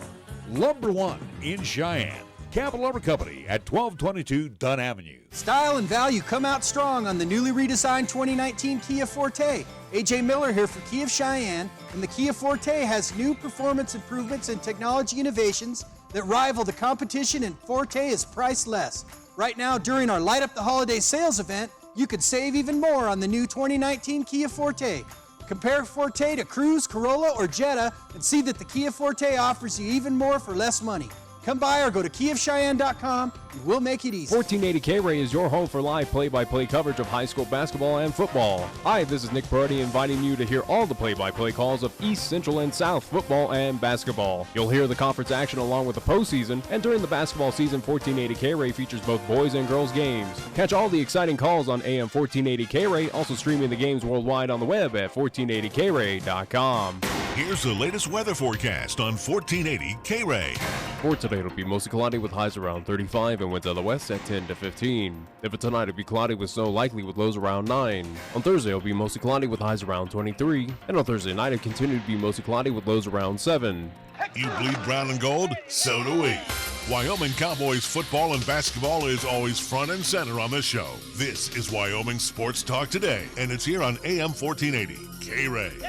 Lumber One in Cheyenne. Capital Lumber Company at 1222 Dunn Avenue. Style and value come out strong on the newly redesigned 2019 Kia Forte. AJ Miller here for Kia of Cheyenne, and the Kia Forte has new performance improvements and technology innovations that rival the competition, and Forte is priced less. Right now, during our Light Up the Holiday sales event, you could save even more on the new 2019 Kia Forte. Compare Forte to Cruze, Corolla, or Jetta and see that the Kia Forte offers you even more for less money. Come by or go to KiaofCheyenne.com and we'll make it easy. 1480 KRAE is your home for live play-by-play coverage of high school basketball and football. Hi, this is Nick Brody inviting you to hear all the play-by-play calls of East, Central, and South football and basketball. You'll hear the conference action along with the postseason, and during the basketball season, 1480 KRAE features both boys and girls games. Catch all the exciting calls on AM 1480 KRAE, also streaming the games worldwide on the web at 1480KRAE.com. Here's the latest weather forecast on 1480 KRAE. For today, it'll be mostly cloudy with highs around 35 and winds out of the west at 10 to 15. For tonight, it'll be cloudy with snow likely with lows around 9. On Thursday, it'll be mostly cloudy with highs around 23. And on Thursday night, it'll continue to be mostly cloudy with lows around 7. You bleed brown and gold? So do we. Wyoming Cowboys football and basketball is always front and center on the show. This is Wyoming Sports Talk Today, and it's here on AM 1480, KRAE.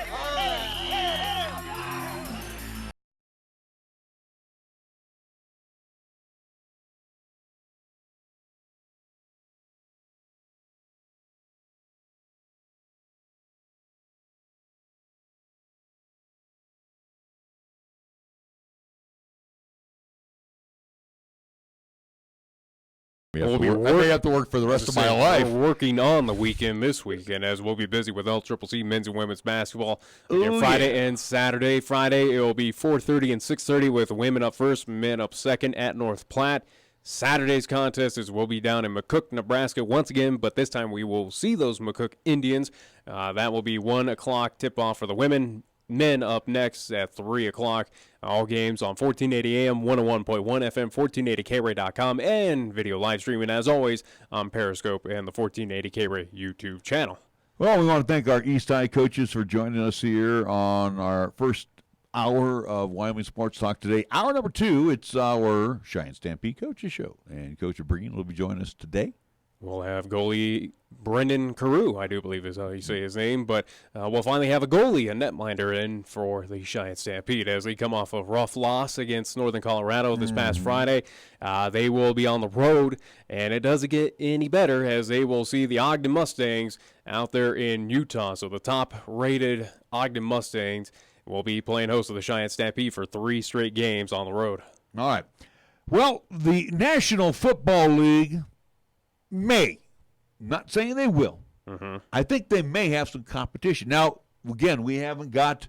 I may have to work for the rest of my life. We're working on the weekend this weekend, as we'll be busy with LCCC men's and women's basketball. Friday and Saturday. Friday, it will be 4:30 and 6:30 with women up first, men up second at North Platte. Saturday's contest will be down in McCook, Nebraska once again, but this time we will see those McCook Indians. That will be 1 o'clock tip-off for the women. Men up next at 3 o'clock. All games on 1480 AM, 101.1 FM, 1480KRAE.com, and video live streaming, as always, on Periscope and the 1480 KRAE YouTube channel. Well, we want to thank our East High coaches for joining us here on our first hour of Wyoming Sports Talk today. Hour number 2, it's our Cheyenne Stampede Coaches Show. And Coach Breen will be joining us today. We'll have goalie Brenden Carew, I do believe is how you say his name, but we'll finally have a goalie, a netminder, in for the Cheyenne Stampede as they come off a rough loss against Northern Colorado this past Friday. They will be on the road, and it doesn't get any better as they will see the Ogden Mustangs out there in Utah. So the top-rated Ogden Mustangs will be playing host of the Cheyenne Stampede for 3 straight games on the road. All right. Well, the National Football League may. I'm not saying they will. I think they may have some competition. Now, again, we haven't got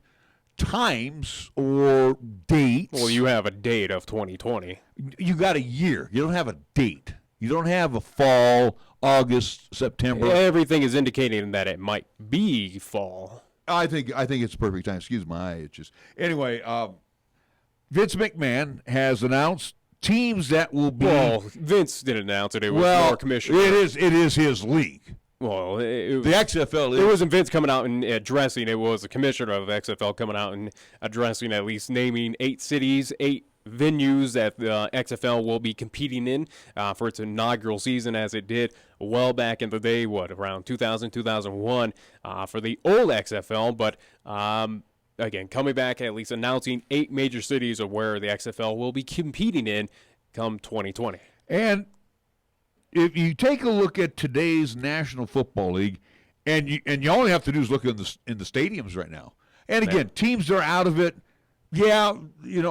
times or dates. Well, you have a date of 2020. You got a year. You don't have a date. You don't have a fall, August, September. Everything is indicating that it might be fall. I think it's perfect time. Excuse my itches. Anyway, Vince McMahon has announced teams that will be. Well, Vince didn't announce it. It was more commissioner. It is his league. Well, the XFL. It wasn't Vince coming out and addressing. It was the commissioner of the XFL coming out and addressing, at least naming 8 cities, 8 venues that the XFL will be competing in for its inaugural season, as it did well back in the day, around 2000, 2001 for the old XFL. But again, coming back, at least announcing 8 major cities of where the XFL will be competing in come 2020. And if you take a look at today's National Football League, and you only have to do is look in the stadiums right now. And again, teams are out of it. Yeah,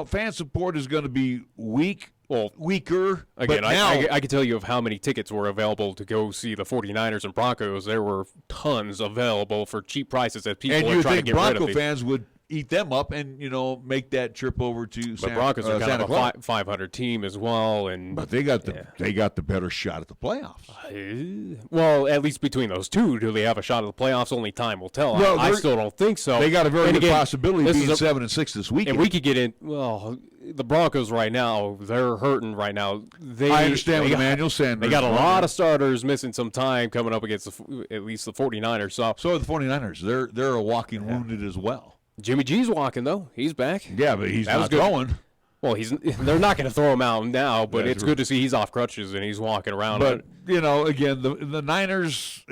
fan support is going to be weaker. Again, but now, I can tell you of how many tickets were available to go see the 49ers and Broncos. There were tons available for cheap prices that people are trying to get rid of. And you think Bronco fans would eat them up and, make that trip over to But Broncos are kind of a 500 team as well. But they got the better shot at the playoffs. Well, at least between those two, do they have a shot at the playoffs? Only time will tell. Well, I still don't think so. They got a very good possibility of being 7-6 this weekend. And we could get in. Well, the Broncos right now, they're hurting right now. I understand with Emmanuel Sanders. They got a lot of starters missing some time coming up against at least the 49ers. So are the 49ers. They're a walking wounded as well. Jimmy G's walking, though. He's back. Yeah, but he's not throwing. Well, they're not going to throw him out now, but it's good to see he's off crutches and he's walking around. But, again, the Niners,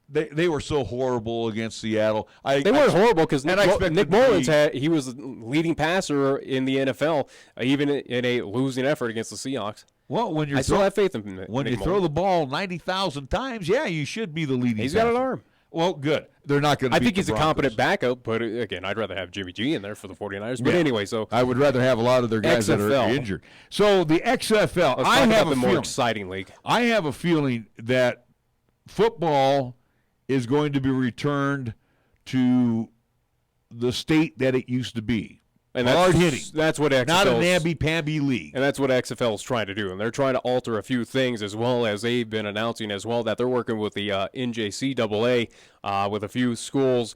they were so horrible against Seattle. They weren't horrible because Nick Mullins he was the leading passer in the NFL, even in a losing effort against the Seahawks. Well, I still have faith in Nick When you Mullins. throw the ball 90,000 times, you should be the leading He's passer. got an arm. Well, good. They're not going to. I think he's a competent backup, but again, I'd rather have Jimmy G in there for the 49ers. But anyway, so I would rather have a lot of their guys that are injured. So the XFL, I have a more exciting league. I have a feeling that football is going to be returned to the state that it used to be. And hard hitting. That's what XFL. Not a namby-pamby league. And that's what XFL is trying to do. And they're trying to alter a few things, as well as they've been announcing as well that they're working with the NJCAA with a few schools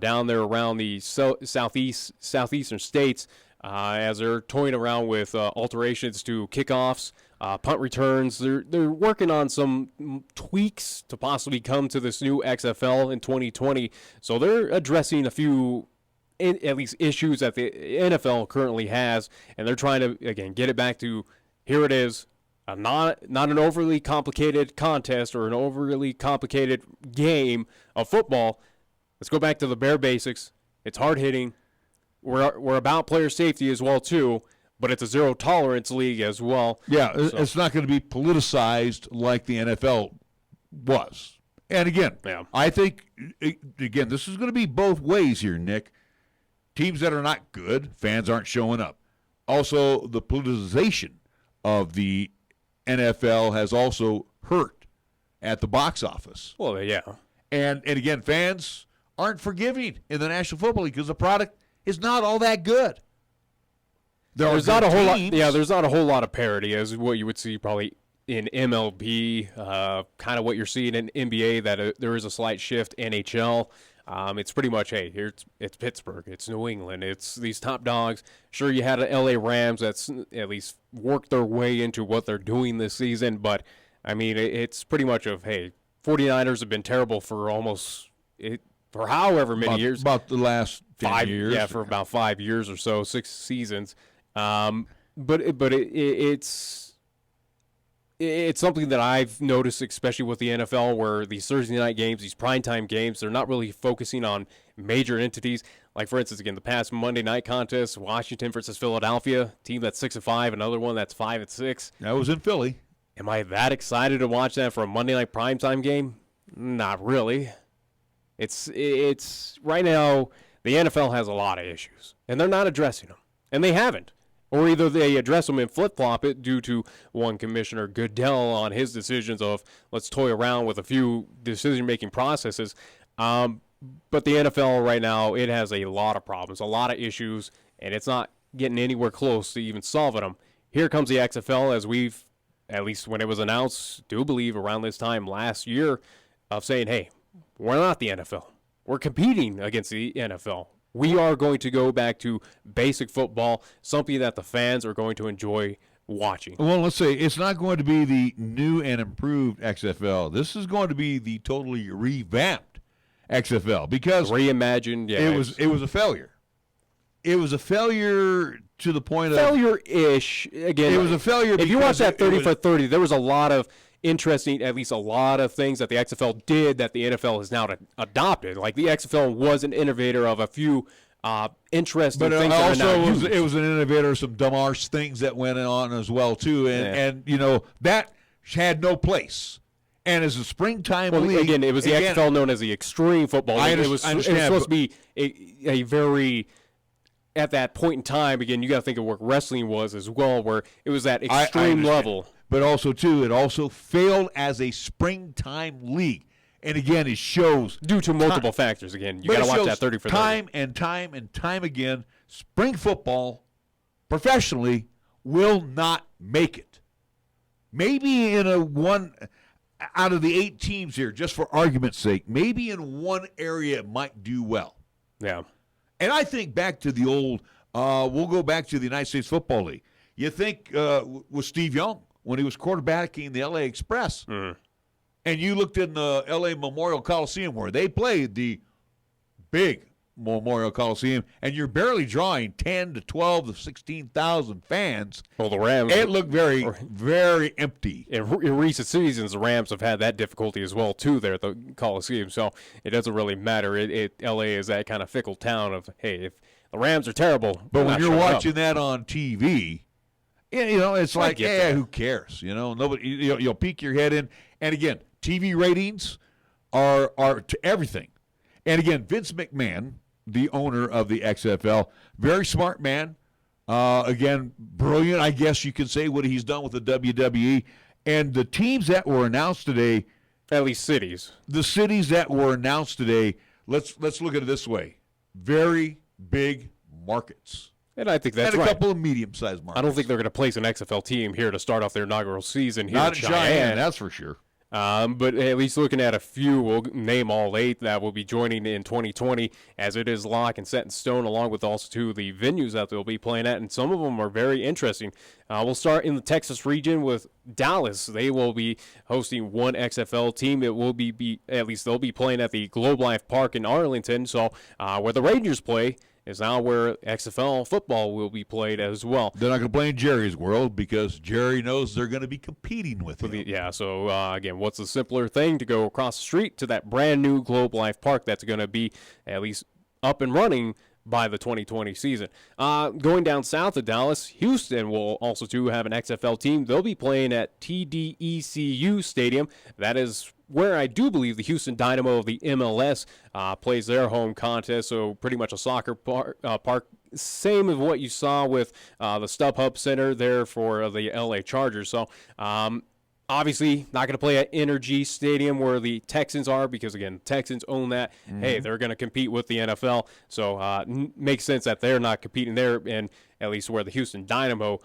down there around the southeastern states as they're toying around with alterations to kickoffs, punt returns. They're working on some tweaks to possibly come to this new XFL in 2020. So they're addressing a few at least issues that the NFL currently has, and they're trying to, again, get it back to here it is, not an overly complicated contest or an overly complicated game of football. Let's go back to the bare basics. It's hard hitting. We're about player safety as well too, but it's a zero tolerance league as well. Yeah, it's not going to be politicized like the NFL was. And again, I think this is going to be both ways here, Nick. Teams that are not good, fans aren't showing up. Also, the politicization of the NFL has also hurt at the box office. Well, yeah. And again, fans aren't forgiving in the National Football League because the product is not all that good. There's not a whole lot. Yeah, there's not a whole lot of parity as what you would see probably in MLB. Kind of what you're seeing in NBA. That there is a slight shift. NHL. It's pretty much, hey, here it's Pittsburgh, it's New England, it's these top dogs. Sure, you had an LA Rams that's at least worked their way into what they're doing this season, but, I mean, it's pretty much of, hey, 49ers have been terrible for for however many years. About the last 10 years. Yeah, for about 5 years or so, 6 seasons. But it's something that I've noticed, especially with the NFL, where these Thursday night games, these primetime games, they're not really focusing on major entities. Like, for instance, again, the past Monday night contest, Washington versus Philadelphia, team that's 6-5, another one that's 5-6. That was in Philly. Am I that excited to watch that for a Monday night primetime game? Not really. It's right now, the NFL has a lot of issues, and they're not addressing them, and they haven't. Or either they address them and flip-flop it due to one commissioner, Goodell, on his decisions of let's toy around with a few decision-making processes. But the NFL right now, it has a lot of problems, a lot of issues, and it's not getting anywhere close to even solving them. Here comes the XFL, as we've, at least when it was announced, do believe around this time last year, of saying, hey, we're not the NFL. We're competing against the NFL. We are going to go back to basic football, something that the fans are going to enjoy watching. Well, let's say it's not going to be the new and improved XFL. This is going to be the totally revamped XFL because reimagined. Yeah, it was a failure. It was a failure to the point of failure-ish. Again, it was a failure. If you watch that 30 for 30, there was a lot of interesting, at least a lot of things that the XFL did that the NFL has now adopted. Like the XFL was an innovator of a few interesting things. But also it was an innovator of some dumb arse things that went on as well too, and you know that had no place. And as a springtime league, again, it was the XFL known as the Extreme Football League. It was supposed to be a very, at that point in time, again, you got to think of what wrestling was as well, where it was that extreme level. But also, too, it also failed as a springtime league. And, again, it shows. Due to multiple factors, again. You got to watch that 30 for 30. Time and time and time again, spring football, professionally, will not make it. Maybe in one out of the 8 teams here, just for argument's sake, maybe in one area it might do well. Yeah. And I think back to the old, we'll go back to the United States Football League. You think with Steve Young, when he was quarterbacking the LA Express, and you looked in the LA Memorial Coliseum where they played the big Memorial Coliseum, and you're barely drawing 10 to 12 to 16,000 fans. Well, the Rams, it looked very, very empty. In recent seasons, the Rams have had that difficulty as well, too, there at the Coliseum. So it doesn't really matter. LA is that kind of fickle town of, hey, if the Rams are terrible, but when you're watching that on TV, you know, it's like, who cares? You know, nobody. You'll peek your head in, and again, TV ratings are to everything. And again, Vince McMahon, the owner of the XFL, very smart man. Again, brilliant, I guess you can say, what he's done with the WWE. And the teams that were announced today, at least cities, the cities that were announced today, let's look at it this way: very big markets. And I think that's right. And a couple of medium-sized markets. I don't think they're going to place an XFL team here to start off their inaugural season here Not in Cheyenne. That's for sure. But at least looking at a few, we'll name all 8 that will be joining in 2020, as it is locked and set in stone, along with also two of the venues that they'll be playing at, and some of them are very interesting. We'll start in the Texas region with Dallas. They will be hosting one XFL team. It will be at least they'll be playing at the Globe Life Park in Arlington, so where the Rangers play. is now where XFL football will be played as well. They're not going to play in Jerry's world because Jerry knows they're going to be competing with him. Yeah, so again, what's the simpler thing to go across the street to that brand new Globe Life Park that's going to be at least up and running by the 2020 season. Going down south of Dallas, Houston will also too have an XFL team. They'll be playing at TDECU Stadium. That is where I do believe the Houston Dynamo of the MLS plays their home contest, so pretty much a soccer park. Same as what you saw with the StubHub Center there for the LA Chargers. So obviously, not going to play at Energy Stadium where the Texans are because, again, Texans own that. Mm-hmm. Hey, they're going to compete with the NFL. So makes sense that they're not competing there, and at least where the Houston Dynamo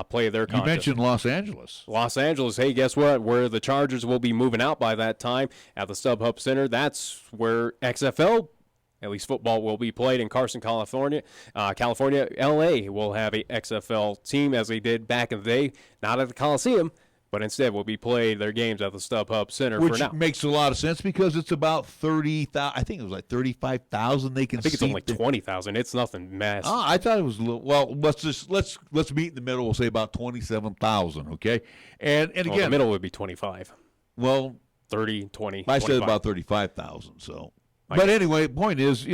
play their contest. You mentioned Los Angeles. Los Angeles, hey, guess what? Where the Chargers will be moving out by that time at the StubHub Center. That's where XFL, at least football, will be played in Carson, California. LA will have a XFL team as they did back in the day, not at the Coliseum, but instead will be played their games at the StubHub Center for now. Which makes a lot of sense because it's about 30,000. I think it was like 35,000 they can see. I think it's only 20,000. It's nothing massive. Oh, I thought it was a little. Well, let's meet in the middle. We'll say about 27,000. Okay, and again, the middle would be 25. Well, 30, 20. I 25. said about 35,000. So. But anyway, point is,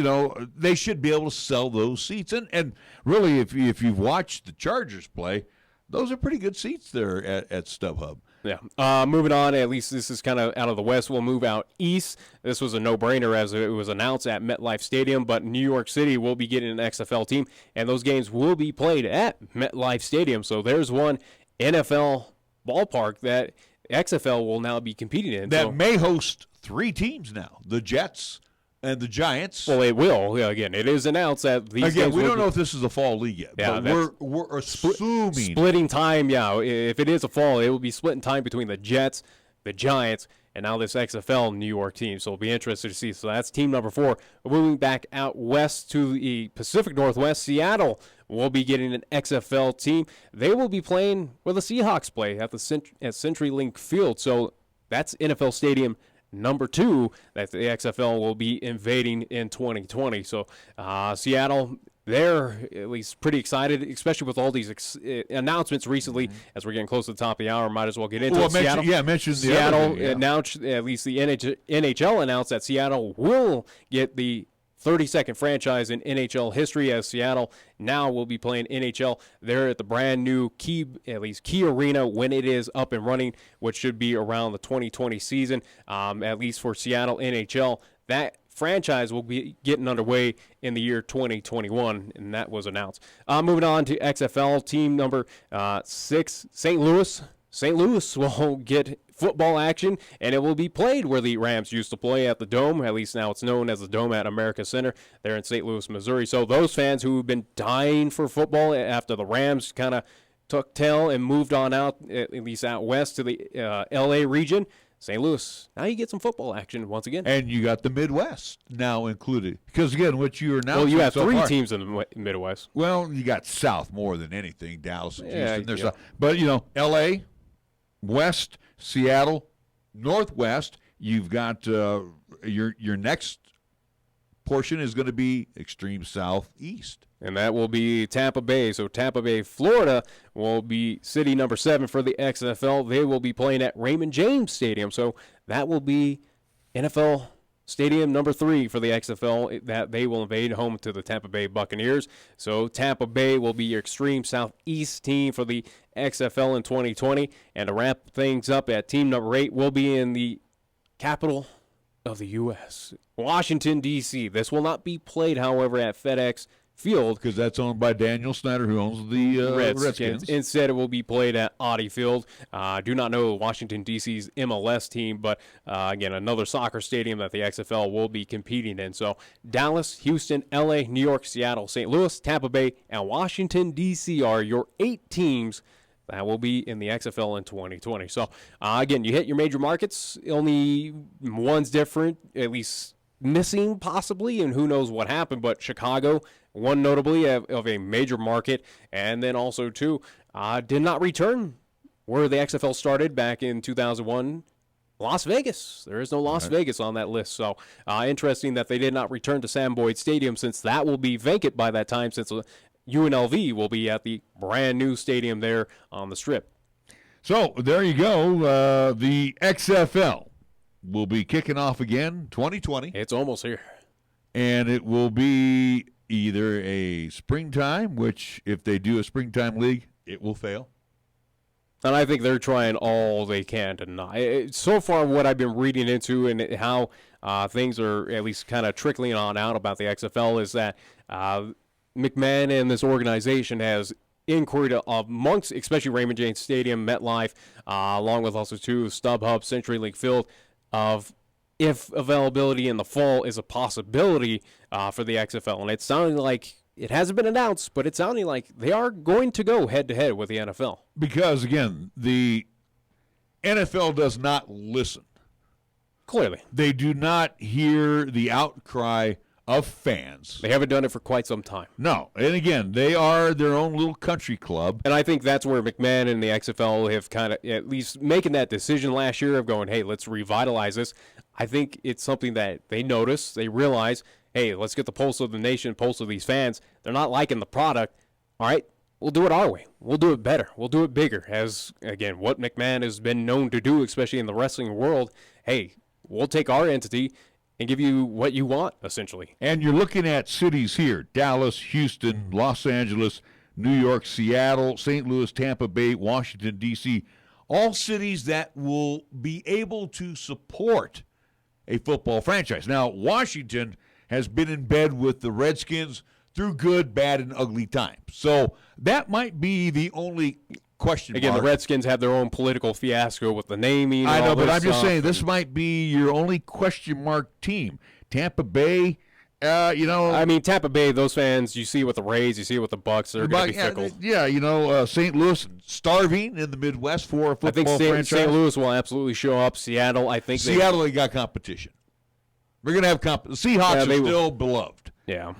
they should be able to sell those seats. And really, if you've watched the Chargers play, those are pretty good seats there at StubHub. Yeah. Moving on, at least this is kind of out of the West. We'll move out east. This was a no-brainer as it was announced at MetLife Stadium, but New York City will be getting an XFL team, and those games will be played at MetLife Stadium. So there's one NFL ballpark that XFL will now be competing in. That may host 3 teams now, the Jets and the Giants. Well, it will. Yeah, again, it is announced that these games we don't know if this is a fall league yet, but we're assuming. Splitting time, yeah. If it is a fall, it will be splitting time between the Jets, the Giants, and now this XFL New York team. So it'll be interesting to see. So that's team number 4. Moving back out west to the Pacific Northwest, Seattle will be getting an XFL team. They will be playing where the Seahawks play at CenturyLink Field. So that's NFL Stadium number 2 that the XFL will be invading in 2020. So Seattle, they're at least pretty excited, especially with all these announcements recently. As we're getting close to the top of the hour, might as well get into it. Mention Seattle announced, at least the NHL announced that Seattle will get the 32nd franchise in NHL history, as Seattle now will be playing NHL there at the brand new Key Arena when it is up and running, which should be around the 2020 season, at least for Seattle NHL. That franchise will be getting underway in the year 2021, and that was announced. Moving on to XFL team number 6, St. Louis. St. Louis will get football action, and it will be played where the Rams used to play at the Dome. At least now it's known as the Dome at America Center there in St. Louis, Missouri. So those fans who have been dying for football after the Rams kind of took tail and moved on out, at least out west to the L.A. region, St. Louis, now you get some football action once again. And you got the Midwest now included. Because, again, what you're now. Well, you have 3 teams in the Midwest. Well, you got South more than anything, Dallas and Houston. There's but, L.A., West, Seattle, Northwest, you've got your next portion is going to be extreme southeast. And that will be Tampa Bay. So Tampa Bay, Florida will be city number 7 for the XFL. They will be playing at Raymond James Stadium. So that will be NFL Stadium number 3 for the XFL that they will invade, home to the Tampa Bay Buccaneers. So Tampa Bay will be your extreme southeast team for the XFL in 2020. And to wrap things up at team number 8 will be in the capital of the U.S., Washington, D.C. This will not be played, however, at FedEx Field, because that's owned by Daniel Snyder, who owns the Redskins. Instead, it will be played at Audi Field. Do not know Washington, D.C.'s MLS team, but again, another soccer stadium that the XFL will be competing in. So Dallas, Houston, L.A., New York, Seattle, St. Louis, Tampa Bay, and Washington, D.C. are your 8 teams that will be in the XFL in 2020. So, again, you hit your major markets. Only one's different, at least missing possibly, and who knows what happened, but Chicago, one notably of a major market, and then also, too, did not return where the XFL started back in 2001 Las Vegas. There is no Las Vegas on that list. So interesting that they did not return to Sam Boyd Stadium, since that will be vacant by that time, since UNLV will be at the brand new stadium there on the Strip. So there you go. The XFL will be kicking off again 2020. It's almost here. And it will be either a springtime, which if they do a springtime league, it will fail. And I think they're trying all they can to not. So far, what I've been reading into and how things are at least kind of trickling on out about the XFL is that McMahon and this organization has inquired amongst, especially Raymond James Stadium, MetLife, along with also StubHub, CenturyLink Field, of if availability in the fall is a possibility for the XFL. And it's sounding like, it hasn't been announced, but it's sounding like they are going to go head-to-head with the NFL. Because, again, the NFL does not listen. Clearly. They do not hear the outcry of fans. They haven't done it for quite some time. No. And, again, they are their own little country club. And I think that's where McMahon and the XFL have kind of, at least making that decision last year of going, hey, let's revitalize this. I think it's something that they notice, they realize, hey, let's get the pulse of the nation, pulse of these fans. They're not liking the product. All right, we'll do it our way. We'll do it better. We'll do it bigger. As, again, what McMahon has been known to do, especially in the wrestling world, hey, we'll take our entity and give you what you want, essentially. And you're looking at cities here, Dallas, Houston, Los Angeles, New York, Seattle, St. Louis, Tampa Bay, Washington, D.C., all cities that will be able to support a football franchise. Now, Washington has been in bed with the Redskins through good, bad, and ugly times. So that might be the only question mark. Again, the Redskins have their own political fiasco with the naming. I know, but I'm just saying saying this might be your only question mark team. Tampa Bay, I mean, Tampa Bay, those fans, you see with the Rays, you see with the Bucks, they're going to be fickle. Yeah, St. Louis starving in the Midwest for a football I think franchise. St. Louis will absolutely show up. Seattle, I think they got competition. We're going to have Seahawks are still beloved. Yeah.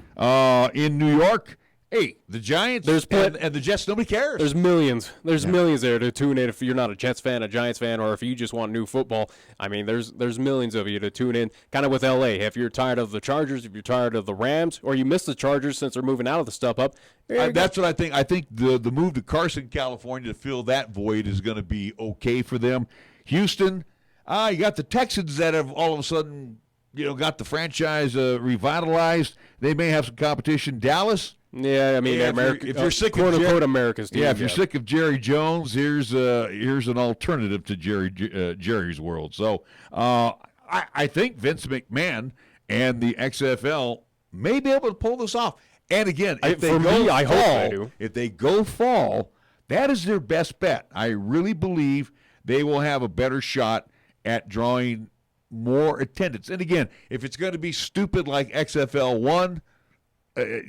In New York, hey, the Giants and the Jets, nobody cares. There's millions. There's millions there to tune in if you're not a Jets fan, a Giants fan, or if you just want new football. I mean, there's millions of you to tune in. Kind of with L.A. If you're tired of the Chargers, if you're tired of the Rams, or you miss the Chargers since they're moving out of the StubHub. That's what I think. I think the move to Carson, California to fill that void is going to be okay for them. Houston, you got the Texans that have all of a sudden got the franchise revitalized. They may have some competition. Dallas. Yeah, I mean, if you're sick quote of unquote America's team. Yeah, if you're sick of Jerry Jones, here's an alternative to Jerry's world. So I think Vince McMahon and the XFL may be able to pull this off. And again, if they go fall, that is their best bet. I really believe they will have a better shot at drawing more attendance. And again, if it's going to be stupid like XFL 1,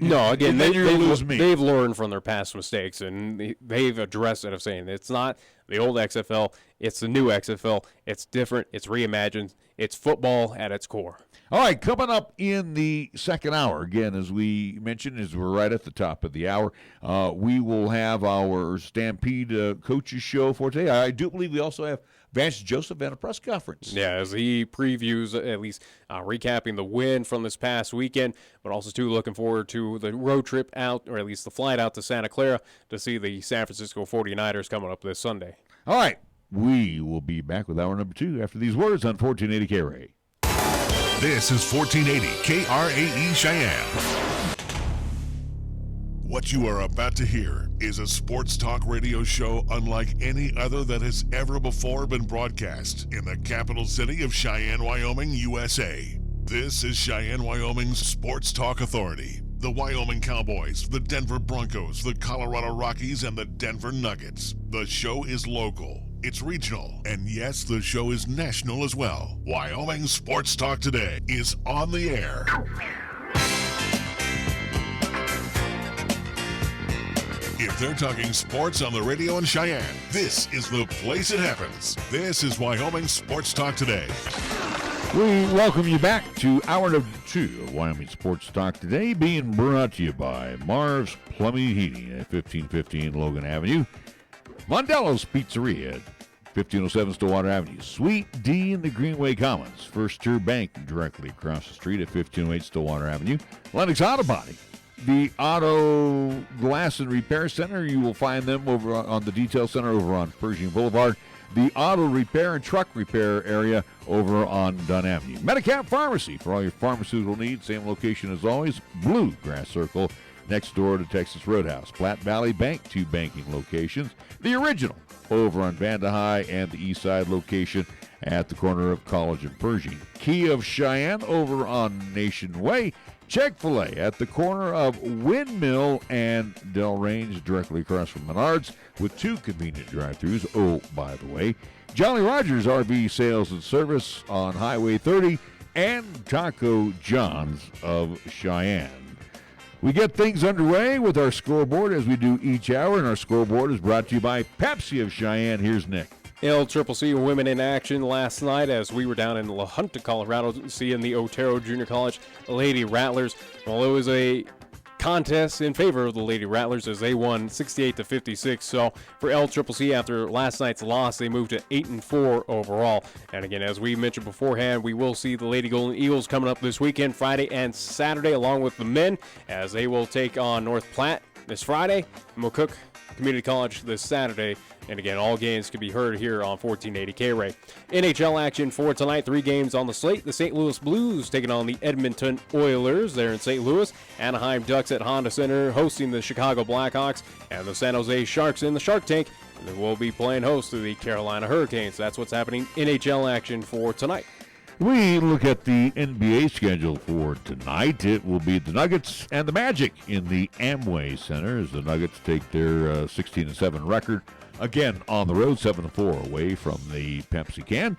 no, again, they've learned from their past mistakes, and they've addressed it of saying it's not the old XFL, it's the new XFL. It's different, it's reimagined, it's football at its core. All right, coming up in the second hour, again, as we mentioned, as we're right at the top of the hour, we will have our Stampede coaches show for today. I do believe we also have Vance Joseph at a press conference. Yeah, as he previews, at least recapping the win from this past weekend, but also, too, looking forward to the road trip out, or at least the flight out to Santa Clara to see the San Francisco 49ers coming up this Sunday. All right, we will be back with hour number 2 after these words on 1480 KRAE. This is 1480 KRAE Cheyenne. What you are about to hear is a sports talk radio show unlike any other that has ever before been broadcast in the capital city of Cheyenne, Wyoming, USA. This is Cheyenne, Wyoming's Sports Talk Authority. The Wyoming Cowboys, the Denver Broncos, the Colorado Rockies, and the Denver Nuggets. The show is local, it's regional, and yes, the show is national as well. Wyoming Sports Talk Today is on the air. If they're talking sports on the radio in Cheyenne, this is the place it happens. This is Wyoming Sports Talk Today. We welcome you back to hour number 2 of Wyoming Sports Talk Today, being brought to you by Marv's Plumbing and Heating at 1515 Logan Avenue, Mondello's Pizzeria at 1507 Stillwater Avenue. Suite D in the Greenway Commons. First Tier Bank directly across the street at 1508 Stillwater Avenue. Lennox Auto Body. The Auto Glass and Repair Center, you will find them over on the Detail Center over on Pershing Boulevard. The Auto Repair and Truck Repair area over on Dunn Avenue. Medicap Pharmacy for all your pharmaceutical needs. Same location as always. Bluegrass Circle next door to Texas Roadhouse. Platte Valley Bank, 2 banking locations. The Original over on Vanda High and the East Side location at the corner of College and Pershing. Kia of Cheyenne over on Nation Way. Chick-fil-A at the corner of Windmill and Del Range, directly across from Menards, with 2 convenient drive-thrus. Oh, by the way, Jolly Rogers RV Sales and Service on Highway 30 and Taco John's of Cheyenne. We get things underway with our scoreboard as we do each hour, and our scoreboard is brought to you by Pepsi of Cheyenne. Here's Nick. LCCC women in action last night as we were down in La Junta, Colorado, seeing the Otero Junior College Lady Rattlers. Well, it was a contest in favor of the Lady Rattlers as they won 68-56. So for LCCC, after last night's loss, they moved to 8-4 overall. And again, as we mentioned beforehand, we will see the Lady Golden Eagles coming up this weekend, Friday and Saturday, along with the men, as they will take on North Platte this Friday, and McCook Community College this Saturday. And again, all games can be heard here on 1480 KRAE. NHL action for tonight. 3 games on the slate. The St. Louis Blues taking on the Edmonton Oilers there in St. Louis. Anaheim Ducks at Honda Center hosting the Chicago Blackhawks. And the San Jose Sharks in the Shark Tank. And they will be playing host to the Carolina Hurricanes. That's what's happening in NHL action for tonight. We look at the NBA schedule for tonight. It will be the Nuggets and the Magic in the Amway Center as the Nuggets take their 16-7 record. Again, on the road, 7-4 away from the Pepsi can.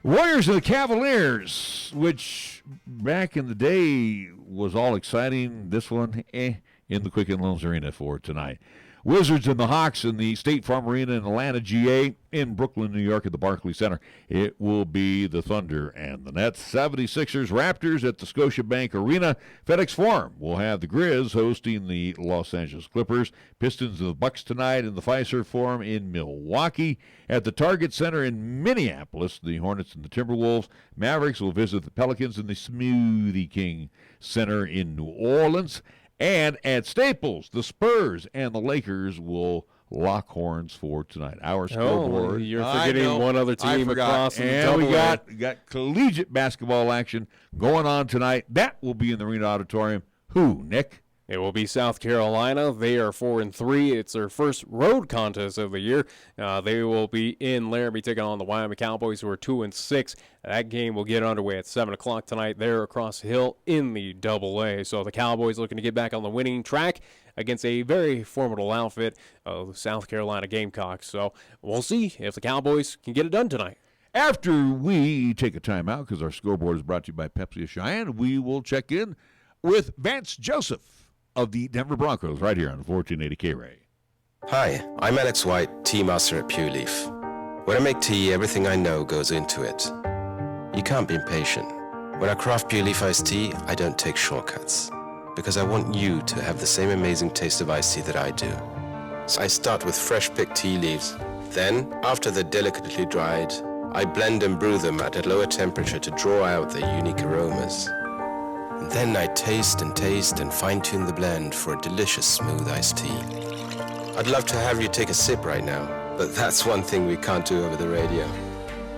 Warriors and the Cavaliers, which back in the day was all exciting. This one, in the Quicken Loans Arena for tonight. Wizards and the Hawks in the State Farm Arena in Atlanta, GA. In Brooklyn, New York at the Barclays Center, it will be the Thunder and the Nets. 76ers, Raptors at the Scotiabank Arena. FedEx Forum will have the Grizz hosting the Los Angeles Clippers. Pistons and the Bucks tonight in the Fiserv Forum in Milwaukee. At the Target Center in Minneapolis, the Hornets and the Timberwolves. Mavericks will visit the Pelicans in the Smoothie King Center in New Orleans. And at Staples, the Spurs and the Lakers will lock horns for tonight. Our scoreboard. You're forgetting one other team across. And we got collegiate basketball action going on tonight. That will be in the Arena Auditorium. Who, Nick? It will be South Carolina. They are 4-3. It's their first road contest of the year. They will be in Laramie taking on the Wyoming Cowboys, who are 2-6. That game will get underway at 7 o'clock tonight. They're across the hill in the AA. So the Cowboys looking to get back on the winning track against a very formidable outfit of the South Carolina Gamecocks. So we'll see if the Cowboys can get it done tonight. After we take a timeout, because our scoreboard is brought to you by Pepsi of Cheyenne, we will check in with Vance Joseph of the Denver Broncos right here on 1480 KRAE. Hi, I'm Alex White, tea master at Pure Leaf. When I make tea, everything I know goes into it. You can't be impatient. When I craft Pure Leaf iced tea, I don't take shortcuts, because I want you to have the same amazing taste of iced tea that I do. So I start with fresh picked tea leaves. Then, after they're delicately dried, I blend and brew them at a lower temperature to draw out their unique aromas. And then I taste and fine-tune the blend for a delicious smooth iced tea. I'd love to have you take a sip right now, but that's one thing we can't do over the radio.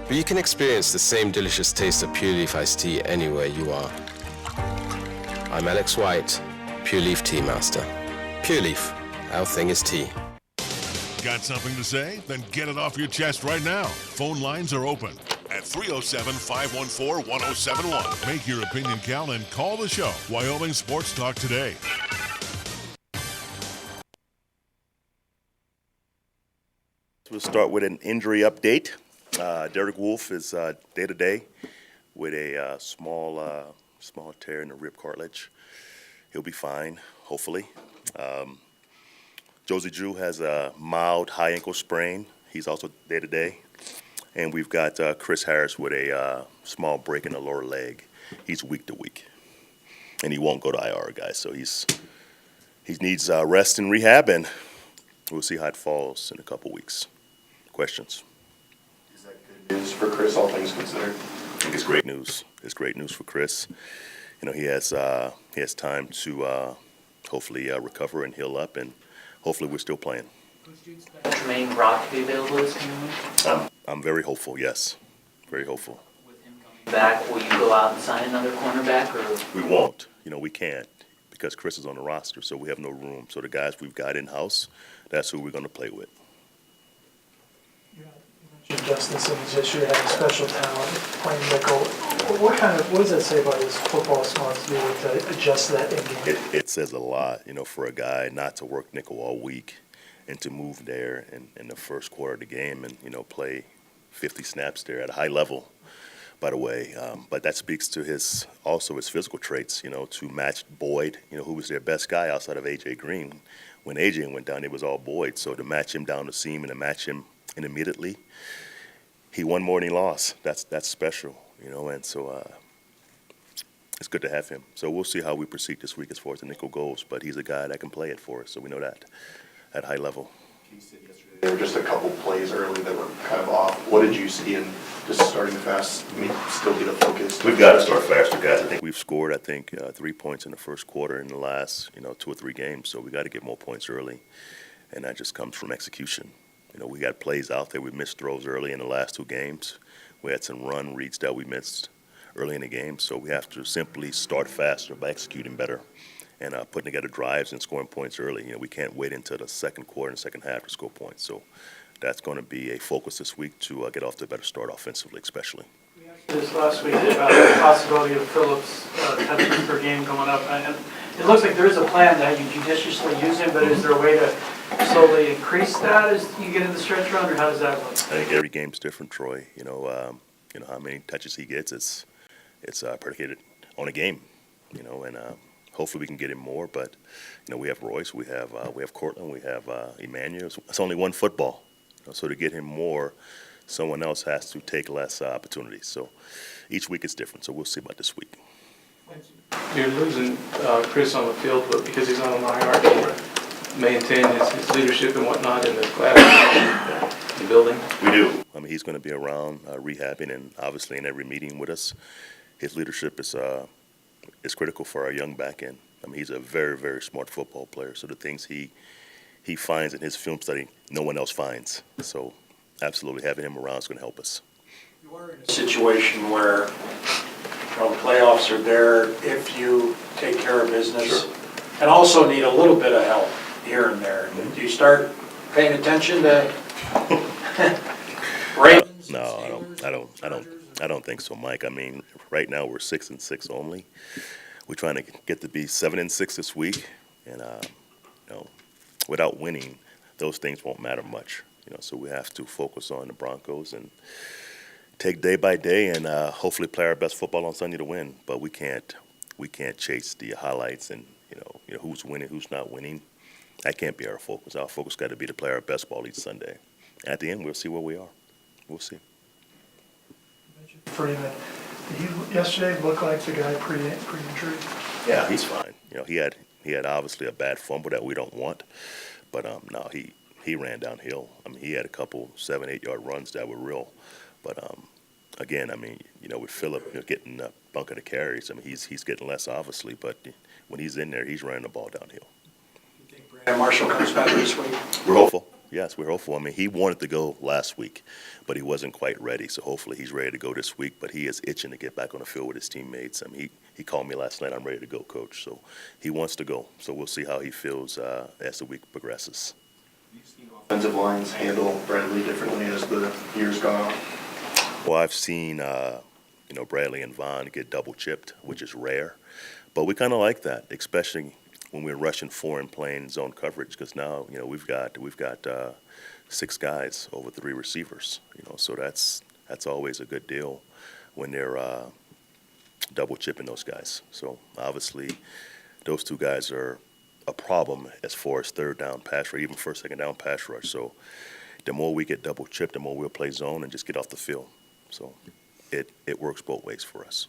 But you can experience the same delicious taste of Pure Leaf iced tea anywhere you are. I'm Alex White, Pure Leaf Tea Master. Pure Leaf, our thing is tea. Got something to say? Then get it off your chest right now. Phone lines are open at 307-514-1071. Make your opinion count and call the show. Wyoming Sports Talk today. We'll start with an injury update. Derrick Wolf is day-to-day with a small tear in the rib cartilage. He'll be fine, hopefully. Josie Drew has a mild high ankle sprain. He's also day-to-day. And we've got Chris Harris with a small break in the lower leg. He's week to week. And he won't go to IR, guys. So he needs rest and rehab, and we'll see how it falls in a couple weeks. Questions? Is for Chris, all things considered. I think it's great news. It's great news for Chris. You know, he has time to hopefully recover and heal up, and hopefully we're still playing. Tremaine Brock to be available this coming week? I'm very hopeful. Yes, very hopeful. Back, will you go out and sign another cornerback, or? We won't. You know, we can't because Chris is on the roster, so we have no room. So the guys we've got in house, that's who we're going to play with. Justin Simmons yesterday had a special talent playing nickel. What does that say about his football smarts to be able to adjust that in game? It says a lot, you know, for a guy not to work nickel all week and to move there in the first quarter of the game and, you know, play 50 snaps there at a high level, by the way. But that speaks to his physical traits, you know, to match Boyd, you know, who was their best guy outside of A.J. Green. When A.J. went down, it was all Boyd. So to match him down the seam and to match him immediately, he won more than he lost. That's special, you know, and so it's good to have him. So we'll see how we proceed this week as far as the nickel goes, but he's a guy that can play it for us, so we know that at high level. There were just a couple plays early that were kind of off. What did you see in just starting fast, still be the focus? We've got to start faster, guys. I think we've scored, 3 points in the first quarter in the last, 2 or 3 games, so we got to get more points early, and that just comes from execution. You know, we got plays out there. We missed throws early in the last 2 games. We had some run reads that we missed early in the game. So we have to simply start faster by executing better and putting together drives and scoring points early. You know, we can't wait until the second quarter and second half to score points. So that's going to be a focus this week to get off to a better start offensively, especially. This last week about the possibility of Phillips' touches per game going up. And it looks like there is a plan that you judiciously use him, but is there a way to slowly increase that as you get in the stretch run, or how does that look? I think every game's different, Troy. You know how many touches he gets. It's predicated on a game. You know, and hopefully we can get him more. But you know, we have Royce, we have Cortland, we have Emmanuel. It's only one football. You know, so to get him more, someone else has to take less opportunities. So each week is different. So we'll see about this week. You're losing Chris on the field, but because he's on the hierarchy, maintain his leadership and whatnot in the class, the building? We do. I mean, he's going to be around rehabbing and obviously in every meeting with us. His leadership is critical for our young back end. I mean, he's a very, very smart football player. So the things he finds in his film study, no one else finds. So absolutely having him around is going to help us. You are in a situation where the playoffs are there if you take care of business, sure, and also need a little bit of help here and there. Mm-hmm. Do you start paying attention to Ravens? No, I don't think so, Mike. I mean, right now we're 6-6 only. We're trying to get to be 7-6 this week, and without winning, those things won't matter much. You know, so we have to focus on the Broncos and take day by day, and hopefully play our best football on Sunday to win. But we can't chase the highlights and you know who's winning, who's not winning. That can't be our focus. Our focus got to be to play our best ball each Sunday. At the end, we'll see where we are. We'll see. Freeman, did he yesterday look like the guy pre-injury? Yeah, he's fine. You know, he had obviously a bad fumble that we don't want, but no, he ran downhill. I mean, he had a couple 7-8 yard runs that were real, but again, I mean, you know, with Phillip getting a bunk of the carries, I mean, he's getting less obviously, but when he's in there, he's running the ball downhill. You think Brandon Marshall comes back this week? We're hopeful. Yes, we're hopeful. I mean, he wanted to go last week, but he wasn't quite ready. So hopefully he's ready to go this week. But he is itching to get back on the field with his teammates. I mean, he called me last night. I'm ready to go, Coach. So he wants to go. So we'll see how he feels as the week progresses. You've seen offensive lines handle Bradley differently as the years gone on? Well, I've seen Bradley and Vaughn get double chipped, which is rare. But we kind of like that, especially when we're rushing 4 and playing zone coverage, because now we've got 6 guys over 3 receivers. So that's always a good deal when they're double chipping those guys. So obviously those 2 guys are a problem as far as third down pass rush, even first, second down pass rush. So the more we get double chipped, the more we'll play zone and just get off the field. So it works both ways for us.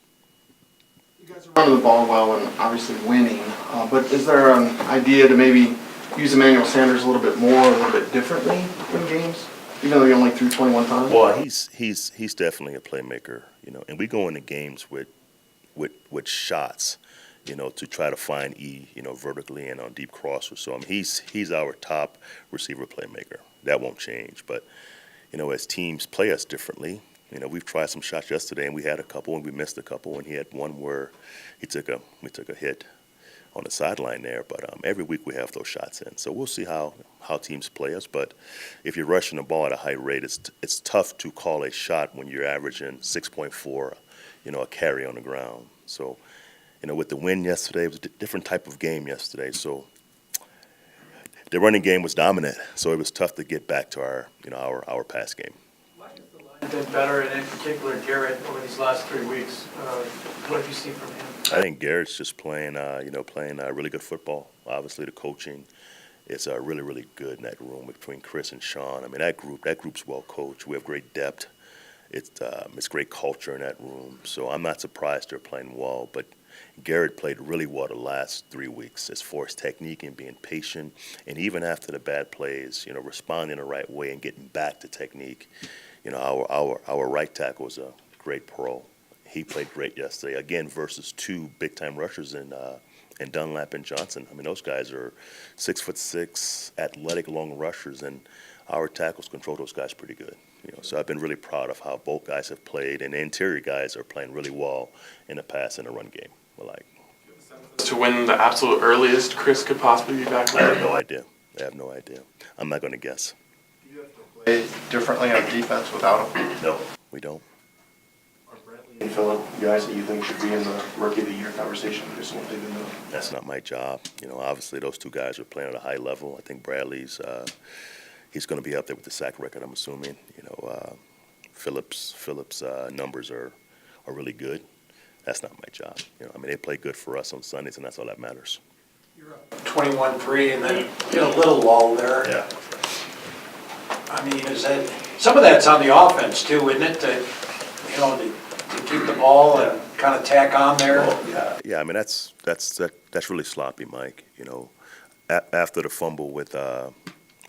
You guys are running the ball well and obviously winning, but is there an idea to maybe use Emmanuel Sanders a little bit more, a little bit differently in games? even though he only threw 21 times? Well, he's definitely a playmaker, and we go into games with shots, to try to find vertically and on deep crossers. So he's our top receiver playmaker. That won't change. But as teams play us differently, we've tried some shots yesterday, and we had a couple, and we missed a couple, and he had one where we took a hit on the sideline there. But every week we have those shots in. So we'll see how teams play us. But if you're rushing the ball at a high rate, it's tough to call a shot when you're averaging 6.4, a carry on the ground. So, with the win yesterday, it was a different type of game yesterday. So the running game was dominant. So it was tough to get back to our pass game. Been better, and in particular Garrett over these last 3 weeks. What have you seen from him? I think Garrett's just playing really good football. Obviously, the coaching is really, really good in that room between Chris and Sean. I mean, that group's well coached. We have great depth. It's great culture in that room. So I'm not surprised they're playing well. But Garrett played really well the last 3 weeks as far as technique and being patient, and even after the bad plays, responding the right way and getting back to technique. Our right tackle was a great pro. He played great yesterday, again, versus two big-time rushers in Dunlap and Johnson. I mean, those guys are 6'6", athletic, long rushers, and our tackles control those guys pretty good. So I've been really proud of how both guys have played, and the interior guys are playing really well in the pass and the run game. To when the absolute earliest Chris could possibly be back? I have no idea. I'm not going to guess. Play differently on defense without him? No, we don't. And Phillip, guys that you think should be in the Rookie of the Year conversation based on what they've been doing? That's not my job. Obviously those two guys are playing at a high level. I think Bradley's he's going to be up there with the sack record, I'm assuming. Phillip's numbers are really good. That's not my job. They play good for us on Sundays, and that's all that matters. 21-3, and then get a little lull there. Yeah. I mean, is that some of that's on the offense too, isn't it? To keep the ball and kind of tack on there. Well, yeah. I mean, that's really sloppy, Mike. After the fumble with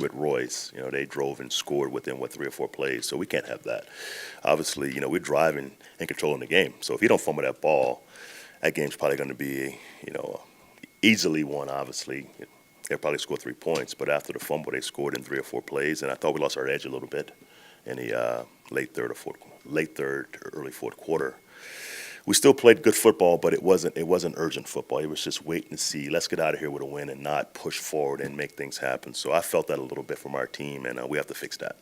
Royce, they drove and scored within 3 or 4 plays. So we can't have that. Obviously, we're driving and controlling the game. So if you don't fumble that ball, that game's probably going to be, easily won. Obviously, they'll probably score 3 points. But after the fumble, they scored in 3 or 4 plays, and I thought we lost our edge a little bit in the late third, early fourth quarter. We still played good football, but it wasn't urgent football. It was just waiting to see, let's get out of here with a win and not push forward and make things happen. So I felt that a little bit from our team, and we have to fix that.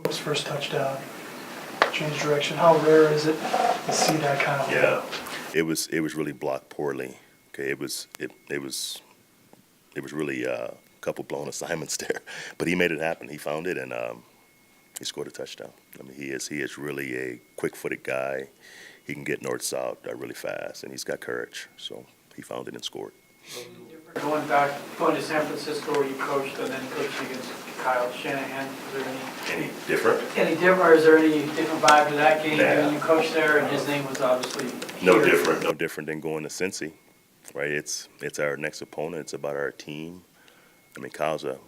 His first touchdown, change direction. How rare is it to see that kind of? Yeah, it was really blocked poorly. Okay, it was really a couple blown assignments there, but he made it happen. He found it, and he scored a touchdown. I mean, he is really a quick-footed guy. He can get north-south really fast, and he's got courage. So he found it and scored. Going to San Francisco where you coached and then coaching against Kyle Shanahan, is there any different? Any different, or is there any different vibe to that game? Nah. When you coached there, and his name was obviously No different than going to Cincy, right? It's our next opponent. It's about our team. I mean, Kyle's a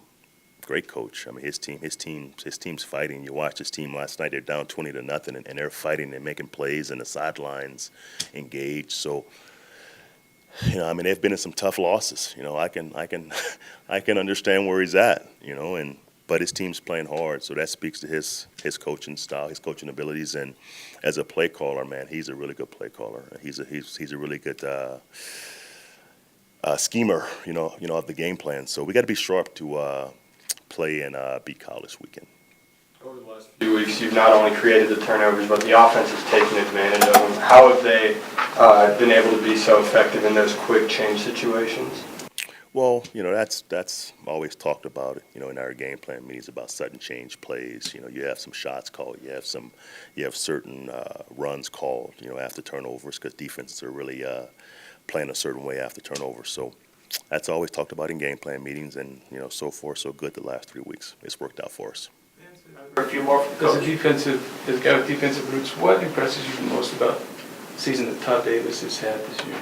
great coach. I mean, his team's fighting. You watched his team last night. They're down 20-0, and they're fighting and making plays, and the sidelines engaged. So, I mean, they've been in some tough losses. I can understand where he's at. But his team's playing hard, so that speaks to his coaching style, his coaching abilities, and as a play caller, man, he's a really good play caller. He's a really good schemer, of the game plan. So we got to be sharp to play and beat Kyle this weekend. Over the last few weeks, you've not only created the turnovers, but the offense has taken advantage of them. How have they been able to be so effective in those quick change situations? Well, that's always talked about, in our game plan meetings about sudden change plays. You have some shots called, you have certain runs called, after turnovers, because defenses are really playing a certain way after turnovers. So that's always talked about in game plan meetings, and so far so good the last 3 weeks. It's worked out for us. A few more. As a guy with defensive roots, what impresses you the most about the season that Todd Davis has had this year?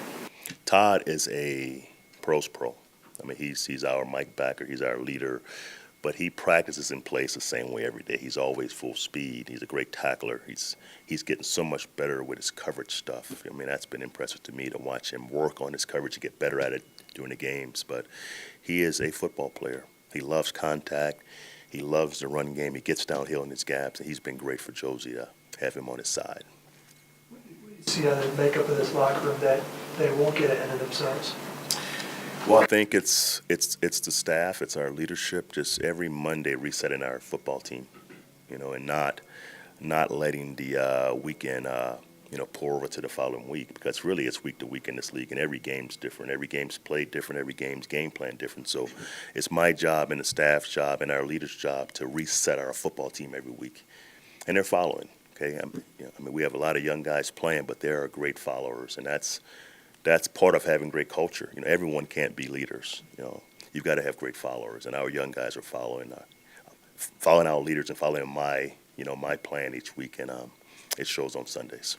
Todd is a pro's pro. I mean, he's our Mike backer. He's our leader. but he practices in place the same way every day. He's always full speed. He's a great tackler. He's getting so much better with his coverage stuff. I mean, that's been impressive to me to watch him work on his coverage, to get better at it during the games. But he is a football player. He loves contact. He loves the run game. He gets downhill in his gaps, and he's been great for Josie to have him on his side. You see how the makeup of this locker room that they won't get ahead of themselves? Well, I think it's the staff, it's our leadership, just every Monday resetting our football team, and not letting the weekend, pour over to the following week, because really it's week to week in this league, and every game's different. Every game's played different. Every game's game plan different. So it's my job and the staff's job and our leaders' job to reset our football team every week, and they're following. Okay, we have a lot of young guys playing, but they are great followers, and that's part of having great culture. Everyone can't be leaders. You've got to have great followers, and our young guys are following our leaders and following my plan each week, and it shows on Sundays.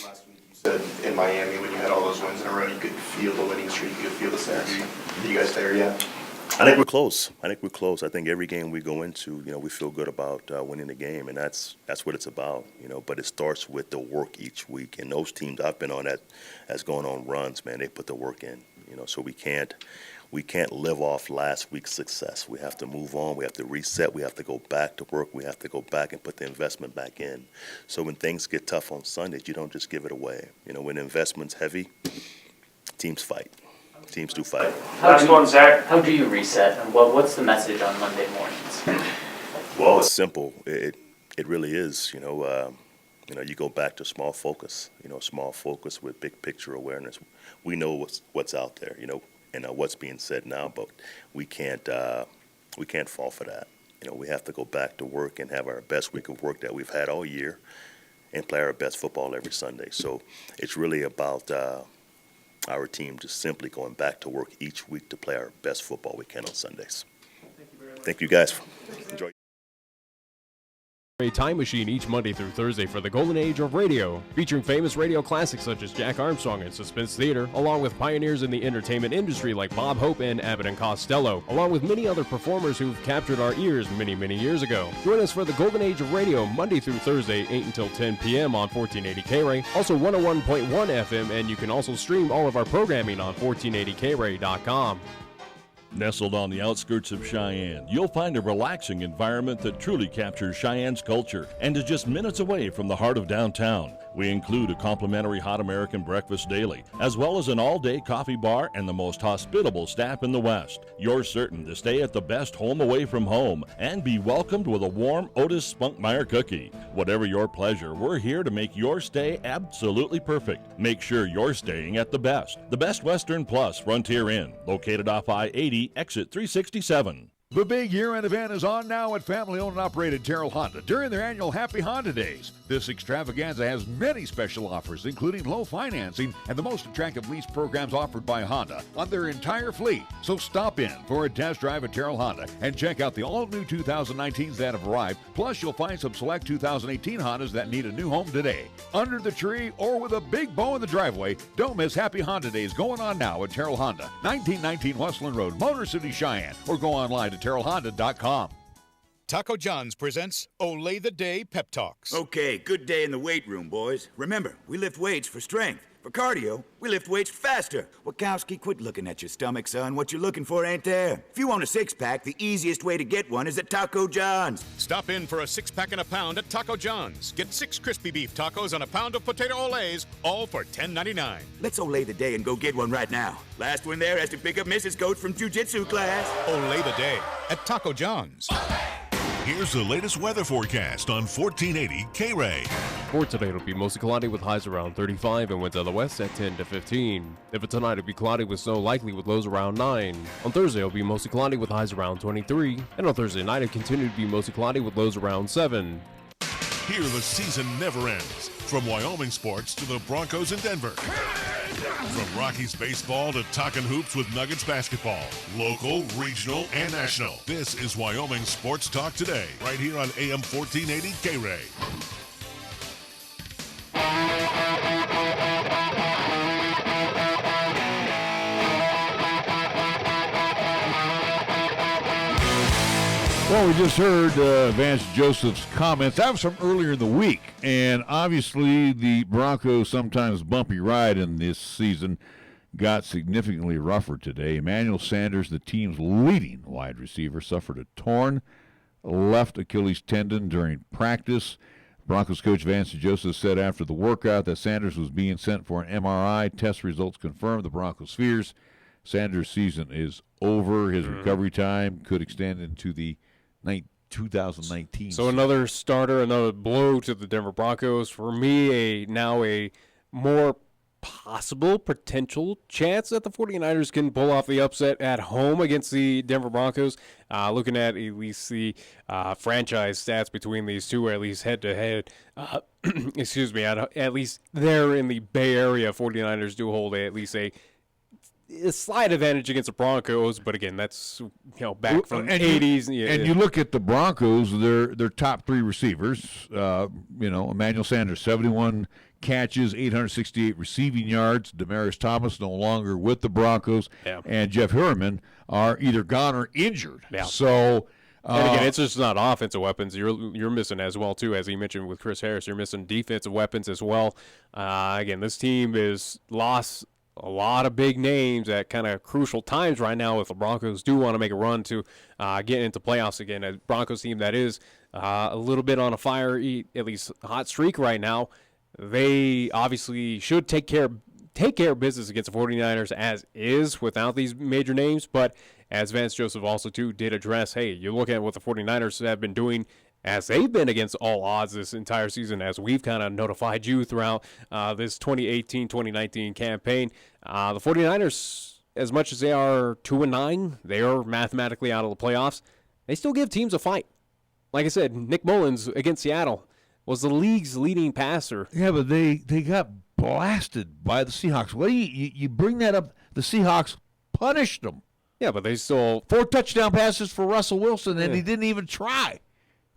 Last week you said in Miami when you had all those wins in a row, you could feel the winning streak, you could feel the sense. Are you guys there yet? I think we're close. I think every game we go into, we feel good about winning the game, and that's what it's about, But it starts with the work each week, and those teams I've been on that's going on runs, man, they put the work in, So we can't live off last week's success. We have to move on. We have to reset. We have to go back to work. We have to go back and put the investment back in. So when things get tough on Sundays, you don't just give it away. When the investment's heavy, teams fight. Teams do fight. How do you reset, and what's the message on Monday mornings? Well, it's simple. It really is. You go back to small focus. Small focus with big picture awareness. We know what's out there. And what's being said now, but we can't fall for that. We have to go back to work and have our best week of work that we've had all year, and play our best football every Sunday. So it's really about our team just simply going back to work each week to play our best football we can on Sundays. Thank you guys. Enjoy. A time machine each Monday through Thursday for the golden age of radio, featuring famous radio classics such as Jack Armstrong and Suspense Theater, along with pioneers in the entertainment industry like Bob Hope and Abbott and Costello, along with many other performers who've captured our ears many, many years ago. Join us for the golden age of radio Monday through Thursday, 8 until 10 p.m. on 1480 KRAE, also 101.1 FM, and you can also stream all of our programming on 1480KRAE.com. Nestled on the outskirts of Cheyenne, you'll find a relaxing environment that truly captures Cheyenne's culture and is just minutes away from the heart of downtown. We include a complimentary hot American breakfast daily, as well as an all-day coffee bar and the most hospitable staff in the West. You're certain to stay at the best home away from home and be welcomed with a warm Otis Spunkmeyer cookie. Whatever your pleasure, we're here to make your stay absolutely perfect. Make sure you're staying at the Best Western Plus Frontier Inn, located off I-80, exit 367. The big year-end event is on now at family-owned and operated Terrell Honda during their annual Happy Honda Days. This extravaganza has many special offers, including low financing and the most attractive lease programs offered by Honda on their entire fleet. So stop in for a test drive at Terrell Honda and check out the all-new 2019s that have arrived. Plus, you'll find some select 2018 Hondas that need a new home today. Under the tree or with a big bow in the driveway, don't miss Happy Honda Days going on now at Terrell Honda, 1919 Westland Road, Motor City, Cheyenne, or go online to TerrellHonda.com. Taco John's presents Olay the Day Pep Talks. Okay, good day in the weight room, boys. Remember, we lift weights for strength. For cardio, we lift weights faster. Wachowski, quit looking at your stomach, son. What you're looking for ain't there. If you want a six-pack, the easiest way to get one is at Taco John's. Stop in for a six-pack and a pound at Taco John's. Get 6 crispy beef tacos and a pound of potato olays, all for $10.99. Let's Olay the day and go get one right now. Last one there has to pick up Mrs. Coach from jiu-jitsu class. Olay the day at Taco John's. Here's the latest weather forecast on 1480 KRAE. For today, it'll be mostly cloudy with highs around 35 and winds out of the west at 10 to 15. For tonight, it'll be cloudy with snow likely with lows around 9. On Thursday, it'll be mostly cloudy with highs around 23. And on Thursday night, it'll continue to be mostly cloudy with lows around 7. Here the season never ends. From Wyoming sports to the Broncos in Denver. From Rockies baseball to talking hoops with Nuggets basketball. Local, regional, and national. This is Wyoming Sports Talk Today, right here on AM 1480 KRAE. Well, we just heard Vance Joseph's comments. That was from earlier in the week. And obviously, the Broncos' sometimes bumpy ride in this season got significantly rougher today. Emmanuel Sanders, the team's leading wide receiver, suffered a torn left Achilles tendon during practice. Broncos coach Vance Joseph said after the workout that Sanders was being sent for an MRI. Test results confirmed the Broncos' fears. Sanders' season is over. His recovery time could extend into the 2019. So another starter, another blow to the Denver Broncos. For me, now a more possible potential chance that the 49ers can pull off the upset at home against the Denver Broncos. Looking at least the franchise stats between these two, or at least head-to-head, excuse me, at least there in the Bay Area, 49ers do hold at least a slight advantage against the Broncos, but again, that's back from the 80s. You look at the Broncos, their top three receivers, Emmanuel Sanders, 71 catches, 868 receiving yards. Demaryius Thomas no longer with the Broncos, and Jeff Heuerman are either gone or injured. Yeah. So, and again, it's just not offensive weapons. You're missing as well too, as he mentioned with Chris Harris. You're missing defensive weapons as well. Again, this team is lost a lot of big names at kind of crucial times right now if the Broncos do want to make a run to get into playoffs again. A Broncos team that is a little bit on a fire, at least hot streak right now. They obviously should take care of business against the 49ers as is without these major names. But as Vance Joseph also too did address, hey, you look at what the 49ers have been doing as they've been against all odds this entire season, as we've kind of notified you throughout this 2018-2019 campaign. The 49ers, as much as they are 2-9, they are mathematically out of the playoffs. They still give teams a fight. Like I said, Nick Mullins against Seattle was the league's leading passer. Yeah, but they got blasted by the Seahawks. What do you bring that up? The Seahawks punished them. Yeah, but they still 4 touchdown passes for Russell Wilson, and he didn't even try.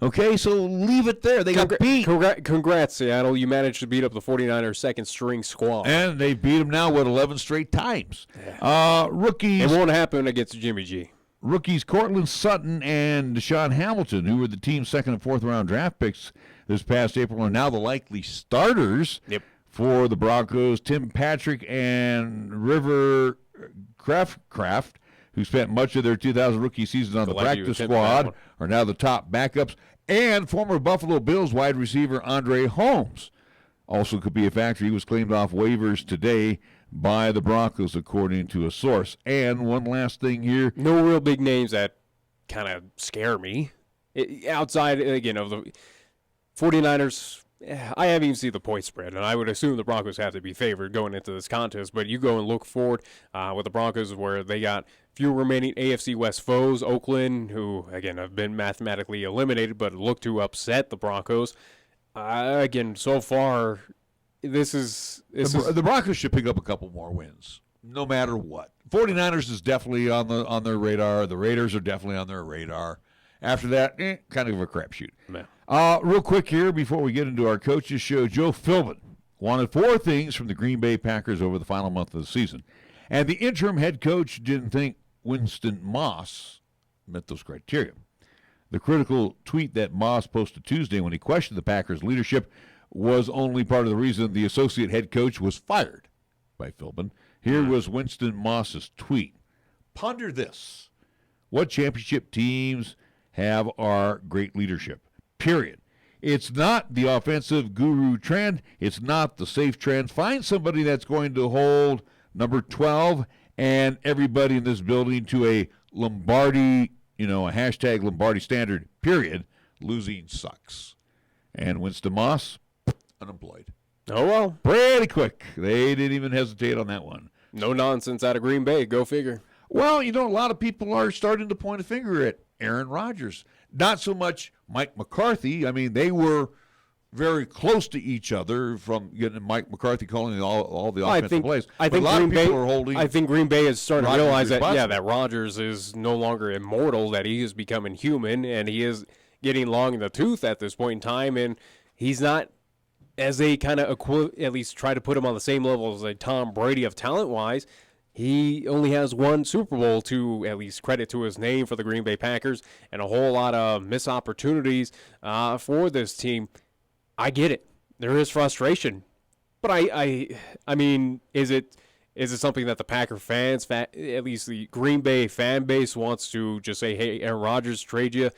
Okay, so leave it there. They got beat. Congrats, Seattle. You managed to beat up the 49ers' second-string squad. And they beat them now, 11 straight times. Rookies. It won't happen against Jimmy G. Rookies Cortland Sutton and Deshaun Hamilton, who were the team's second and fourth round draft picks this past April, are now the likely starters for the Broncos. Tim Patrick and River Kraft, who spent much of their 2000 rookie season on the practice squad, are now the top backups. And former Buffalo Bills wide receiver Andre Holmes also could be a factor. He was claimed off waivers today by the Broncos, according to a source. And one last thing here. No real big names that kind of scare me. Outside, again, of the 49ers, I haven't even seen the point spread, and I would assume the Broncos have to be favored going into this contest. But you go and look forward with the Broncos, where they got few remaining AFC West foes. Oakland, who, again, have been mathematically eliminated, but look to upset the Broncos. Again, so far, the Broncos should pick up a couple more wins, no matter what. 49ers is definitely on their radar. The Raiders are definitely on their radar. After that, kind of a crapshoot. Real quick here before we get into our coaches show, Joe Philbin wanted 4 things from the Green Bay Packers over the final month of the season. And the interim head coach didn't think Winston Moss met those criteria. The critical tweet that Moss posted Tuesday when he questioned the Packers' leadership was only part of the reason the associate head coach was fired by Philbin. Here was Winston Moss's tweet. Ponder this. What championship teams have our great leadership? Period. It's not the offensive guru trend. It's not the safe trend. Find somebody that's going to hold number 12 and everybody in this building to a Lombardi, a hashtag Lombardi standard, period. Losing sucks. And Winston Moss, unemployed. Oh, well. Pretty quick. They didn't even hesitate on that one. No nonsense out of Green Bay. Go figure. Well, a lot of people are starting to point a finger at Aaron Rodgers. Not so much Mike McCarthy. I mean, they were very close to each other from getting Mike McCarthy calling all the offensive plays. I think Green Bay is starting to realize that Rodgers is no longer immortal, that he is becoming human, and he is getting long in the tooth at this point in time, and he's not, as they kind of at least try to put him on the same level as a Tom Brady of talent-wise, he only has one Super Bowl to at least credit to his name for the Green Bay Packers, and a whole lot of missed opportunities for this team. I get it. There is frustration. But I mean, is it something that the Packer fans, at least the Green Bay fan base, wants to just say, hey, Aaron Rodgers, trade you.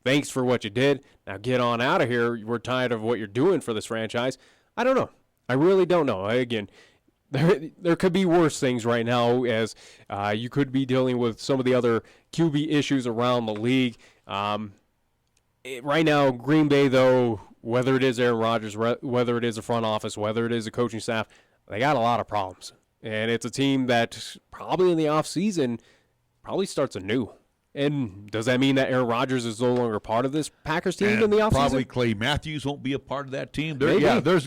Thanks for what you did. Now get on out of here. We're tired of what you're doing for this franchise. I don't know. I really don't know. Again, there could be worse things right now, as you could be dealing with some of the other QB issues around the league. Right now, Green Bay, though, whether it is Aaron Rodgers, whether it is the front office, whether it is the coaching staff, they got a lot of problems. And it's a team that probably in the offseason probably starts anew. And does that mean that Aaron Rodgers is no longer part of this Packers team in the offseason? Probably Clay Matthews won't be a part of that team. Maybe. Yeah, there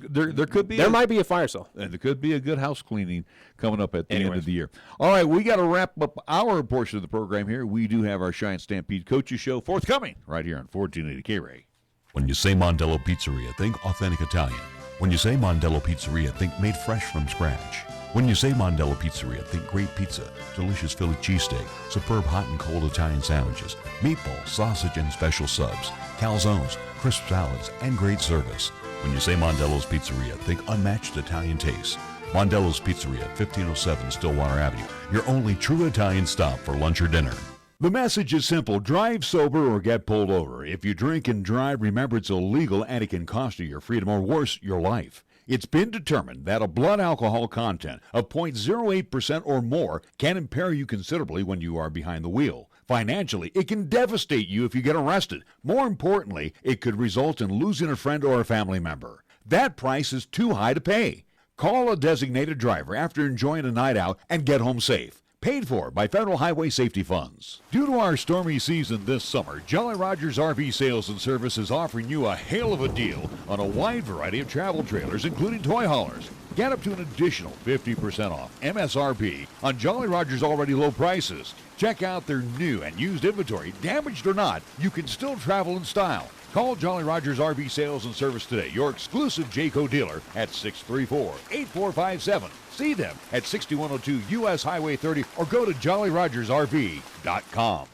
could be. There might be a fire sale. And there could be a good house cleaning coming up at the end of the year. All right, we got to wrap up our portion of the program here. We do have our Cheyenne Stampede Coaches Show forthcoming right here on 1480 KRAE. When you say Mondello Pizzeria, think authentic Italian. When you say Mondello Pizzeria, think made fresh from scratch. When you say Mondello Pizzeria, think great pizza, delicious Philly cheesesteak, superb hot and cold Italian sandwiches, meatballs, sausage, and special subs, calzones, crisp salads, and great service. When you say Mondello's Pizzeria, think unmatched Italian taste. Mondello's Pizzeria, 1507 Stillwater Avenue, your only true Italian stop for lunch or dinner. The message is simple. Drive sober or get pulled over. If you drink and drive, remember it's illegal and it can cost you your freedom or worse, your life. It's been determined that a blood alcohol content of 0.08% or more can impair you considerably when you are behind the wheel. Financially, it can devastate you if you get arrested. More importantly, it could result in losing a friend or a family member. That price is too high to pay. Call a designated driver after enjoying a night out and get home safe. Paid for by Federal Highway Safety Funds. Due to our stormy season this summer, Jolly Rogers RV Sales and Service is offering you a hail of a deal on a wide variety of travel trailers, including toy haulers. Get up to an additional 50% off MSRP on Jolly Rogers' already low prices. Check out their new and used inventory. Damaged or not, you can still travel in style. Call Jolly Rogers RV Sales and Service today, your exclusive Jayco dealer at 634-8457. See them at 6102 U.S. Highway 30 or go to jollyrogersrv.com.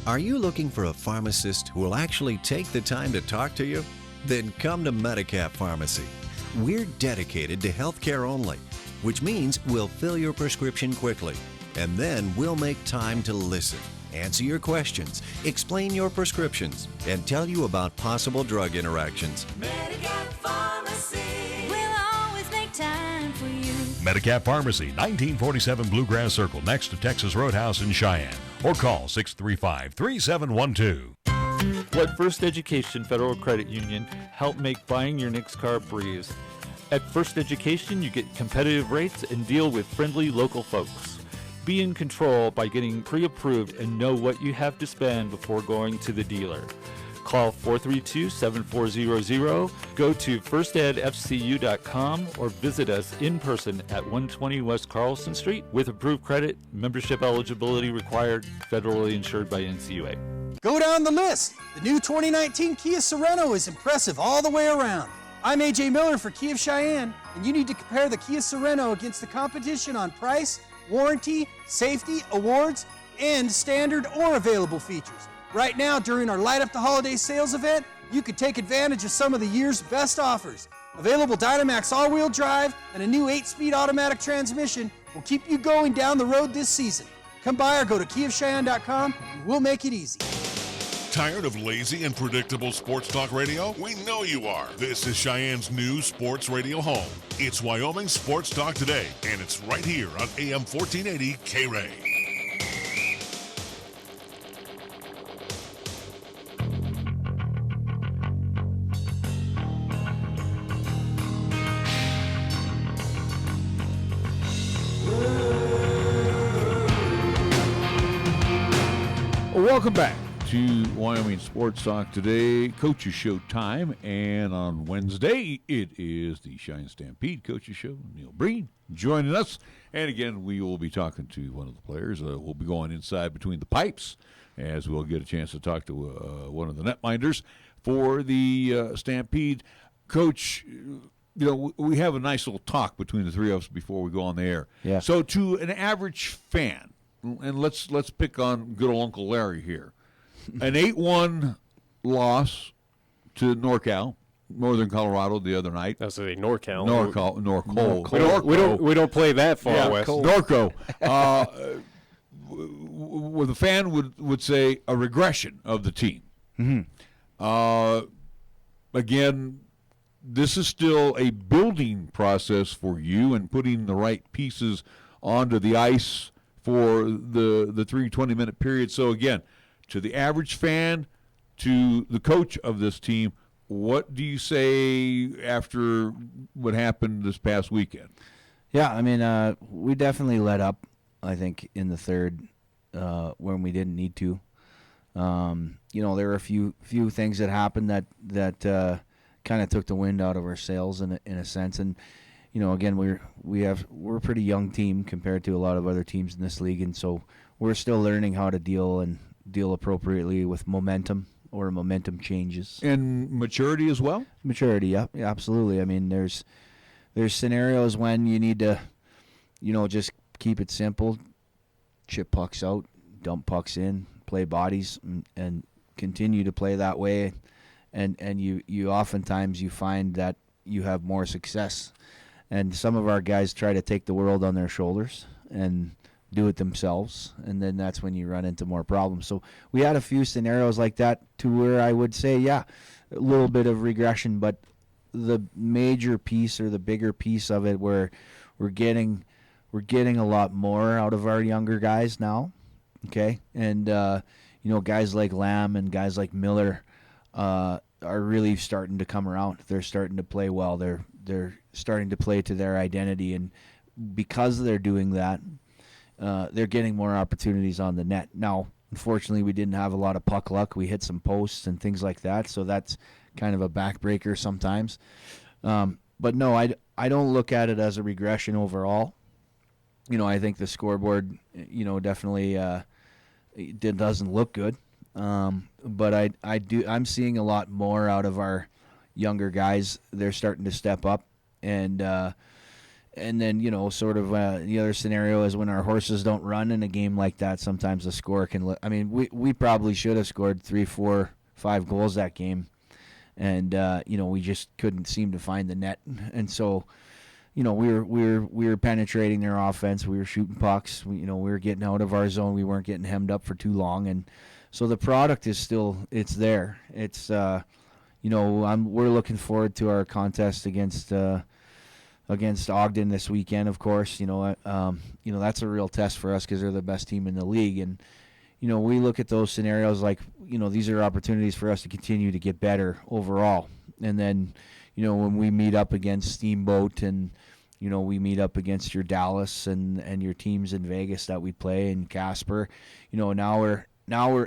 Are you looking for a pharmacist who will actually take the time to talk to you? Then come to Medicap Pharmacy. We're dedicated to healthcare only, which means we'll fill your prescription quickly, and then we'll make time to listen, answer your questions, explain your prescriptions, and tell you about possible drug interactions. Medicap Pharmacy will always make time for you. Medicap Pharmacy, 1947 Bluegrass Circle, next to Texas Roadhouse in Cheyenne. Or call 635-3712. Let First Education Federal Credit Union help make buying your next car a breeze. At First Education, you get competitive rates and deal with friendly local folks. Be in control by getting pre-approved and know what you have to spend before going to the dealer. Call 432-7400, go to firstedfcu.com, or visit us in person at 120 West Carlson Street with approved credit, membership eligibility required, federally insured by NCUA. Go down the list. The new 2019 Kia Sorento is impressive all the way around. I'm AJ Miller for Kia of Cheyenne, and you need to compare the Kia Sorento against the competition on price, warranty, safety, awards, and standard or available features. Right now, during our Light Up the Holiday sales event, you could take advantage of some of the year's best offers. Available Dynamax all-wheel drive and a new 8-speed automatic transmission will keep you going down the road this season. Come by or go to KiaofCheyenne.com and we'll make it easy. Tired of lazy and predictable sports talk radio? We know you are. This is Cheyenne's new sports radio home. It's Wyoming Sports Talk Today, and it's right here on AM 1480 KRAE. Welcome back to Wyoming Sports Talk Today, Coaches Show time, and on Wednesday it is the Cheyenne Stampede Coaches Show. Neil Breen joining us, and again we will be talking to one of the players. We'll be going inside between the pipes as we'll get a chance to talk to one of the netminders for the Stampede. Coach, we have a nice little talk between the three of us before we go on the air. Yeah. So to an average fan, and let's pick on good old Uncle Larry here, an 8-1 loss to Northern Colorado the other night. That's a NorCal. We don't play that far west. Norco. Where the fan would say a regression of the team. Mm-hmm. Again, this is still a building process for you and putting the right pieces onto the ice for the 3 20-minute period. So again, to the average fan, to the coach of this team, what do you say after what happened this past weekend? Yeah, I mean, we definitely let up, I think, in the third when we didn't need to. There were a few things that happened that kind of took the wind out of our sails in a sense. And, again, we're a pretty young team compared to a lot of other teams in this league, and so we're still learning how to deal appropriately with momentum or momentum changes. And maturity as well? Maturity, yeah, absolutely. I mean, there's scenarios when you need to, just keep it simple, chip pucks out, dump pucks in, play bodies, and continue to play that way. And you oftentimes you find that you have more success. And some of our guys try to take the world on their shoulders and do it themselves, and then that's when you run into more problems. So we had a few scenarios like that to where I would say, yeah, a little bit of regression, but the major piece or the bigger piece of it where we're getting a lot more out of our younger guys now, okay? And, guys like Lamb and guys like Miller are really starting to come around. They're starting to play well. They're starting to play to their identity, and because they're doing that, they're getting more opportunities on the net. Now, unfortunately, we didn't have a lot of puck luck. We hit some posts and things like that, so that's kind of a backbreaker sometimes. But no, I don't look at it as a regression overall. I think the scoreboard, definitely doesn't look good. But I'm seeing a lot more out of our younger guys. They're starting to step up, and then, sort of the other scenario is when our horses don't run in a game like that, sometimes the score can I mean, we probably should have scored 3, 4, 5 goals that game. And, we just couldn't seem to find the net. And so, we were penetrating their offense. We were shooting pucks. We were getting out of our zone. We weren't getting hemmed up for too long. And so the product is still, it's there. It's, we're looking forward to our contest against Ogden this weekend, of course. That's a real test for us because they're the best team in the league. And, we look at those scenarios like, these are opportunities for us to continue to get better overall. And then, when we meet up against Steamboat and, we meet up against your Dallas and your teams in Vegas that we play, and Casper, now we're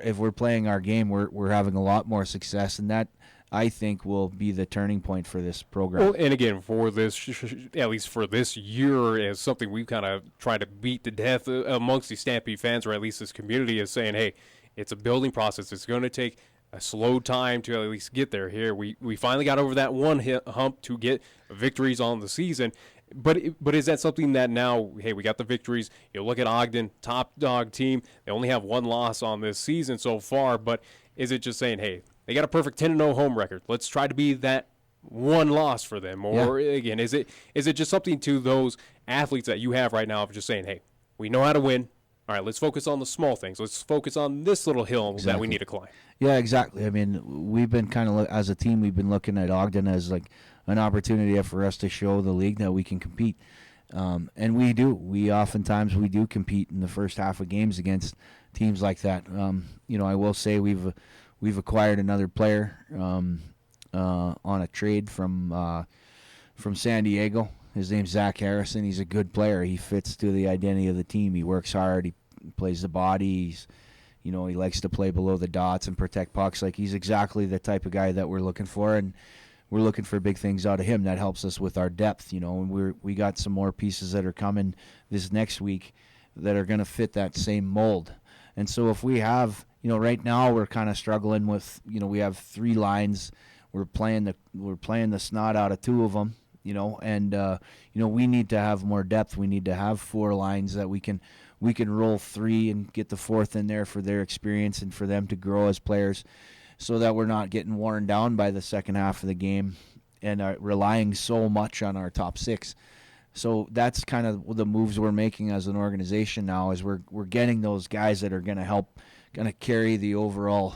if we're playing our game, we're having a lot more success, and that, I think, will be the turning point for this program. Well, and again, for this, at least for this year, as something we've kind of tried to beat to death amongst the Stampede fans, or at least this community, is saying, hey, it's a building process. It's going to take a slow time to at least get there. Here, we finally got over that one hump to get victories on the season. But is that something that now, hey, we got the victories. You look at Ogden, top dog team. They only have one loss on this season so far. But is it just saying, hey, they got a perfect 10-0 home record, let's try to be that one loss for them? Or, again, is it just something to those athletes that you have right now of just saying, hey, we know how to win. All right, let's focus on the small things. Let's focus on this little hill that we need to climb. Yeah, exactly. I mean, we've been kind of, as a team, we've been looking at Ogden as like an opportunity for us to show the league that we can compete. And we do. We do compete in the first half of games against teams like that. I will say we've acquired another player on a trade from San Diego. His name's Zach Harrison. He's a good player. He fits to the identity of the team. He works hard. He plays the body. He likes to play below the dots and protect pucks. Like, he's exactly the type of guy that we're looking for, and we're looking for big things out of him. That helps us with our depth, and we got some more pieces that are coming this next week that are going to fit that same mold. And so if we have, right now we're kind of struggling with, we have 3 lines. We're playing the snot out of 2 of them, and we need to have more depth. We need to have 4 lines that we can roll 3 and get the 4th in there for their experience and for them to grow as players, so that we're not getting worn down by the second half of the game and are relying so much on our top 6. So that's kind of the moves we're making as an organization now, is we're getting those guys that are going to carry the overall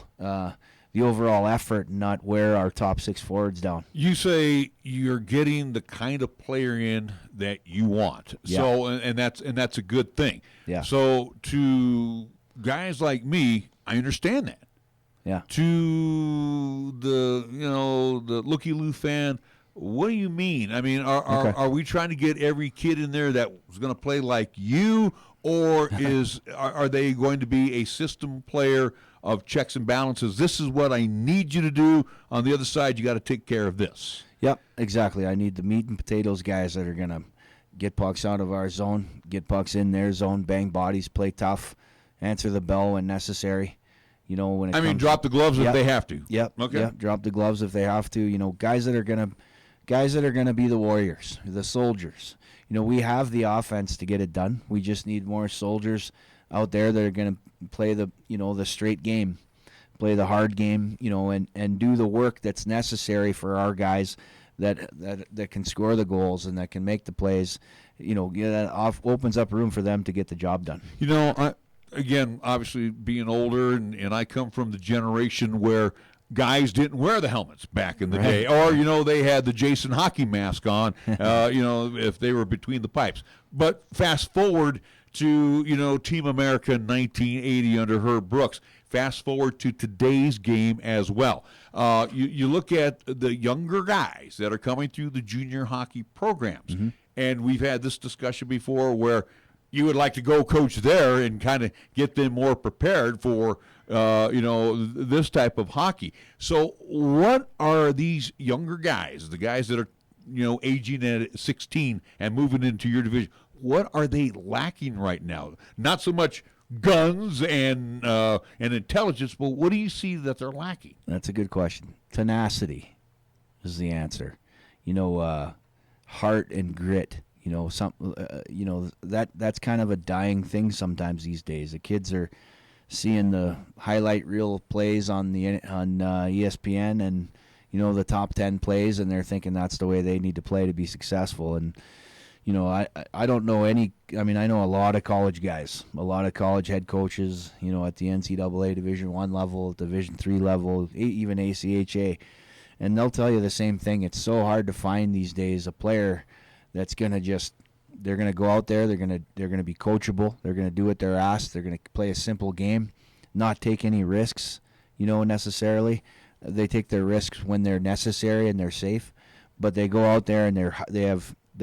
effort, and not wear our top 6 forwards down. You say you're getting the kind of player in that you want. Yeah. So and that's a good thing. Yeah. So to guys like me, I understand that. Yeah. To the looky-loo fan, what do you mean? I mean, are we trying to get every kid in there that was going to play like you, or are they going to be a system player of checks and balances? This is what I need you to do. On the other side, you got to take care of this. Yep, exactly. I need the meat and potatoes guys that are going to get pucks out of our zone, get pucks in their zone, bang bodies, play tough, answer the bell when necessary. When it comes, drop the gloves if they have to. Yep. Okay. Yep, drop the gloves if they have to. Guys that are gonna be the warriors, the soldiers. We have the offense to get it done. We just need more soldiers out there that are gonna play the straight game, play the hard game, and do the work that's necessary for our guys that can score the goals and that can make the plays. That opens up room for them to get the job done. Again, obviously being older, and I come from the generation where guys didn't wear the helmets back in the day, or they had the Jason hockey mask on, if they were between the pipes. But fast forward to Team America 1980 under Herb Brooks. Fast forward to today's game as well. You look at the younger guys that are coming through the junior hockey programs, and we've had this discussion before where you would like to go coach there and kind of get them more prepared for, this type of hockey. So what are these younger guys, the guys that are, aging at 16 and moving into your division, what are they lacking right now? Not so much guns and intelligence, but what do you see that they're lacking? That's a good question. Tenacity is the answer. Heart and grit. That's kind of a dying thing sometimes these days. The kids are seeing the highlight reel plays on ESPN and the top 10 plays, and they're thinking that's the way they need to play to be successful. And I don't know any. I mean, I know a lot of college guys, a lot of college head coaches. At the NCAA Division I level, Division III level, even ACHA, and they'll tell you the same thing. It's so hard to find these days a player that's gonna they're gonna go out there, they're gonna be coachable, they're gonna do what they're asked, they're gonna play a simple game, not take any risks, necessarily. They take their risks when they're necessary and they're safe, but they go out there and they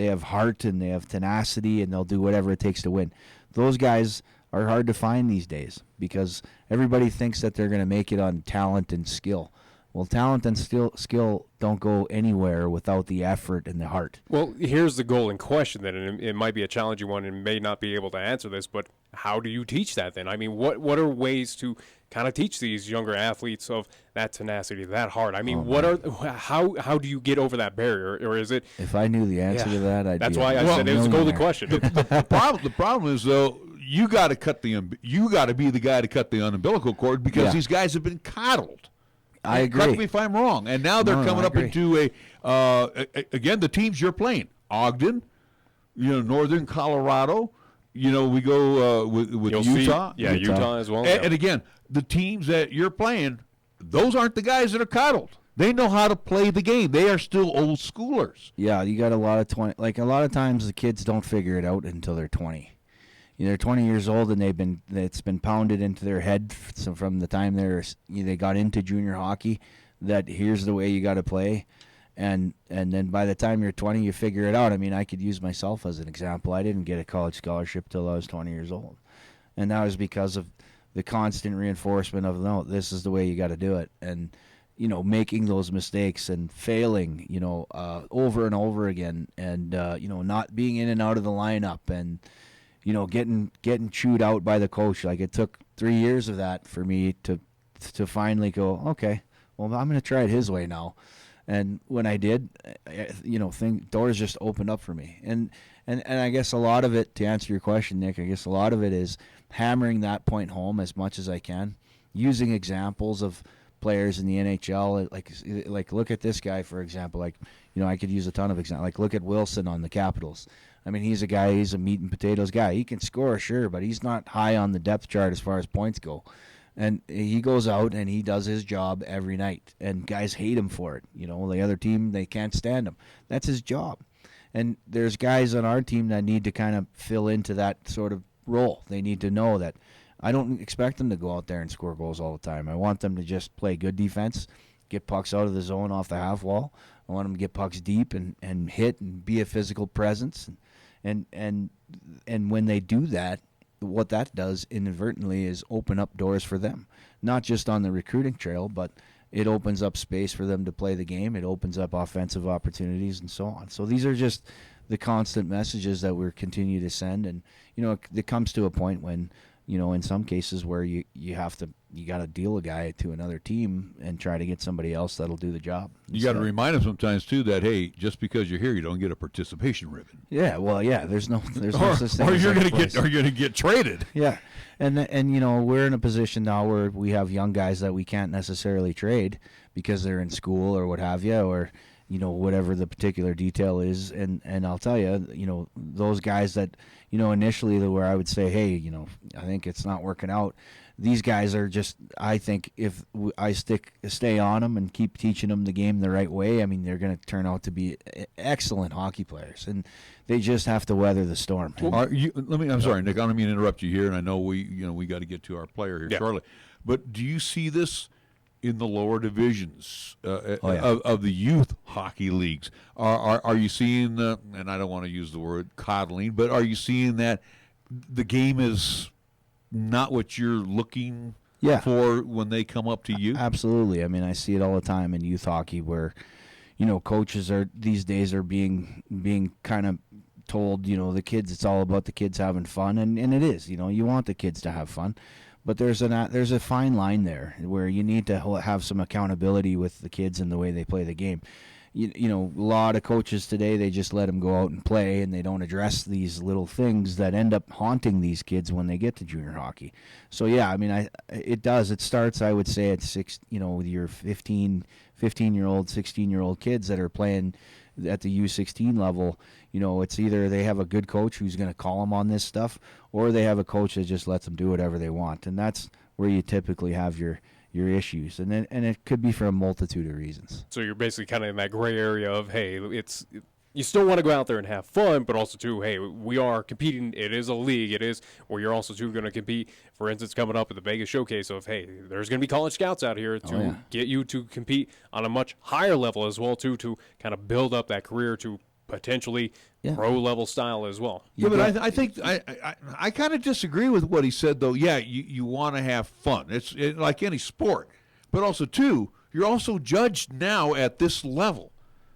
have heart and they have tenacity and they'll do whatever it takes to win. Those guys are hard to find these days because everybody thinks that they're gonna make it on talent and skill. Well, talent and skill don't go anywhere without the effort and the heart. Well, here's the goal in question then, and it might be a challenging one and may not be able to answer this, but how do you teach that then? I mean, what are ways to kind of teach these younger athletes of that tenacity, that heart? I mean, how do you get over that barrier, or is it? If I knew the answer to that, I'd That's be why I said it was a goalie question. The problem is though, you got to be the guy to cut the umbilical cord because these guys have been coddled. I agree. Correct me if I'm wrong. And now they're coming up into again, the teams you're playing. Ogden, Northern Colorado. We go with Utah. Utah as well. And again, the teams that you're playing, those aren't the guys that are coddled. They know how to play the game. They are still old schoolers. Yeah, you got a lot of a lot of times the kids don't figure it out until they're 20. They're 20 years old and it's been pounded into their head from the time they got into junior hockey that here's the way you got to play, and then by the time you're 20 you figure it out. I mean, I could use myself as an example. I didn't get a college scholarship till I was 20 years old, and that was because of the constant reinforcement of no, this is the way you got to do it, and making those mistakes and failing over and over again, and not being in and out of the lineup, and getting chewed out by the coach. Like, it took 3 years of that for me to finally go, okay, well, I'm going to try it his way now. And when I did, doors just opened up for me. And I guess a lot of it, to answer your question, Nick, I guess a lot of it is hammering that point home as much as I can, using examples of players in the NHL. Like look at this guy, for example. I could use a ton of examples. Like, look at Wilson on the Capitals. I mean, he's a meat and potatoes guy. He can score, sure, but he's not high on the depth chart as far as points go. And he goes out and he does his job every night, and guys hate him for it. The other team, they can't stand him. That's his job. And there's guys on our team that need to kind of fill into that sort of role. They need to know that I don't expect them to go out there and score goals all the time. I want them to just play good defense, get pucks out of the zone off the half wall. I want them to get pucks deep and hit and be a physical presence. And when they do that, what that does inadvertently is open up doors for them, not just on the recruiting trail, but it opens up space for them to play the game. It opens up offensive opportunities and so on. So these are just the constant messages that we're continue to send. And, it comes to a point when, in some cases where you got to deal a guy to another team and try to get somebody else that'll do the job. You got to remind them sometimes too that, hey, just because you're here, you don't get a participation ribbon. Yeah, well, yeah, there's no such thing. Or you're going to get traded. Yeah, and we're in a position now where we have young guys that we can't necessarily trade because they're in school or what have you, or whatever the particular detail is. And I'll tell you, those guys that initially where I would say, hey, I think it's not working out. These guys are just, I think if I stay on them and keep teaching them the game the right way, I mean, they're going to turn out to be excellent hockey players, and they just have to weather the storm. I'm sorry, Nick, I don't mean to interrupt you here, and I know we got to get to our player here shortly, but do you see this in the lower divisions of the youth hockey leagues? Are you seeing and I don't want to use the word coddling, but are you seeing that the game is not what you're looking for when they come up to you? Absolutely. I mean, I see it all the time in youth hockey where, coaches these days are being kind of told, the kids, it's all about the kids having fun, and it is. You want the kids to have fun, but there's a fine line there where you need to have some accountability with the kids and the way they play the game. A lot of coaches today, they just let them go out and play, and they don't address these little things that end up haunting these kids when they get to junior hockey. So yeah, I mean, it does. It starts, I would say, at with your 15-year-old, 16-year-old kids that are playing at the U16 level. It's either they have a good coach who's going to call them on this stuff, or they have a coach that just lets them do whatever they want, and that's where you typically have your issues, and it could be for a multitude of reasons. So you're basically kind of in that gray area of, hey, you still want to go out there and have fun, but also too, hey, we are competing. It is a league. It is where you're also too going to compete. For instance, coming up at the Vegas showcase of, hey, there's going to be college scouts out here to get you to compete on a much higher level as well too, to kind of build up that career to potentially pro level style as well. Yeah, but I think I kind of disagree with what he said, though. Yeah, you want to have fun. It's like any sport, but also too, you're also judged now at this level,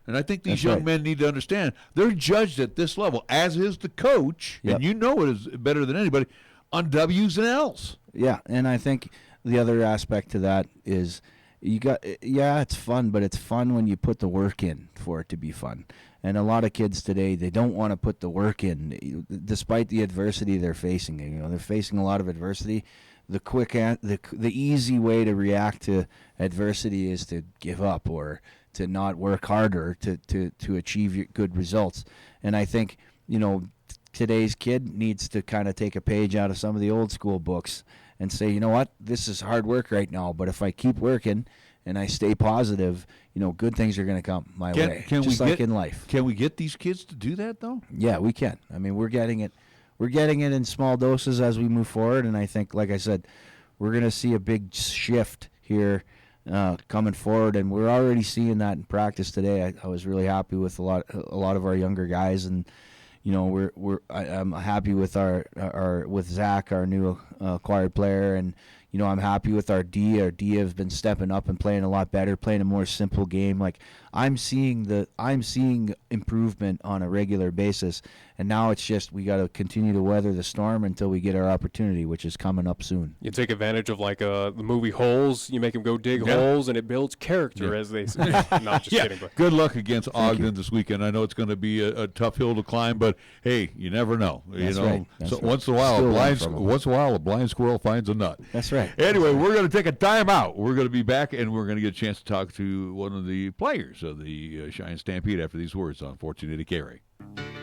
and I think these young men need to understand they're judged at this level, as is the coach, and it is better than anybody, on W's and L's. Yeah, and I think the other aspect to that is it's fun, but it's fun when you put the work in for it to be fun. And a lot of kids today, they don't want to put the work in, despite the adversity they're facing. They're facing a lot of adversity. The easy way to react to adversity is to give up or to not work harder to achieve good results. And I think, today's kid needs to kind of take a page out of some of the old school books and say, you know what, this is hard work right now, but if I keep working and I stay positive, good things are going to come my way, just like in life. Can we get these kids to do that, though? Yeah, we can. I mean, we're getting it in small doses as we move forward, and I think, like I said, we're going to see a big shift here coming forward, and we're already seeing that in practice today. I was really happy with a lot of our younger guys, and I'm happy with with Zach, our new acquired player, and I'm happy with our D. Our D have been stepping up and playing a lot better, playing a more simple game. Like I'm seeing improvement on a regular basis, And now it's just we got to continue to weather the storm until we get our opportunity, which is coming up soon. You take advantage of like the movie Holes. You make them go dig holes, and it builds character, as they say. Not just kidding. But. Good luck against Ogden this weekend. I know it's going to be a tough hill to climb, but hey, you never know. That's you know, right. That's so right. once in a while, a blind squirrel finds a nut. That's right. Anyway, we're going to take a time out. We're going to be back, and we're going to get a chance to talk to one of the players of the Cheyenne Stampede after these words on 1480 KRAE.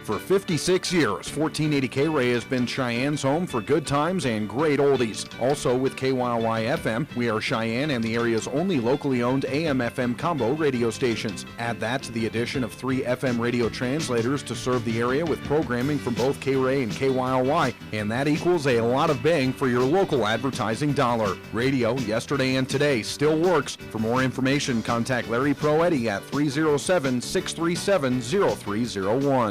For 56 years, 1480 KRAE has been Cheyenne's home for good times and great oldies. Also with KYY FM, we are Cheyenne and the area's only locally owned AM/FM combo radio stations. Add that to the addition of 3 FM radio translators to serve the area with programming from both KRAE and KYY, and that equals a lot of bang for your local advertising dollar. Radio, yesterday and today, still works. For more information, contact Larry Proetti at 307-637-0301.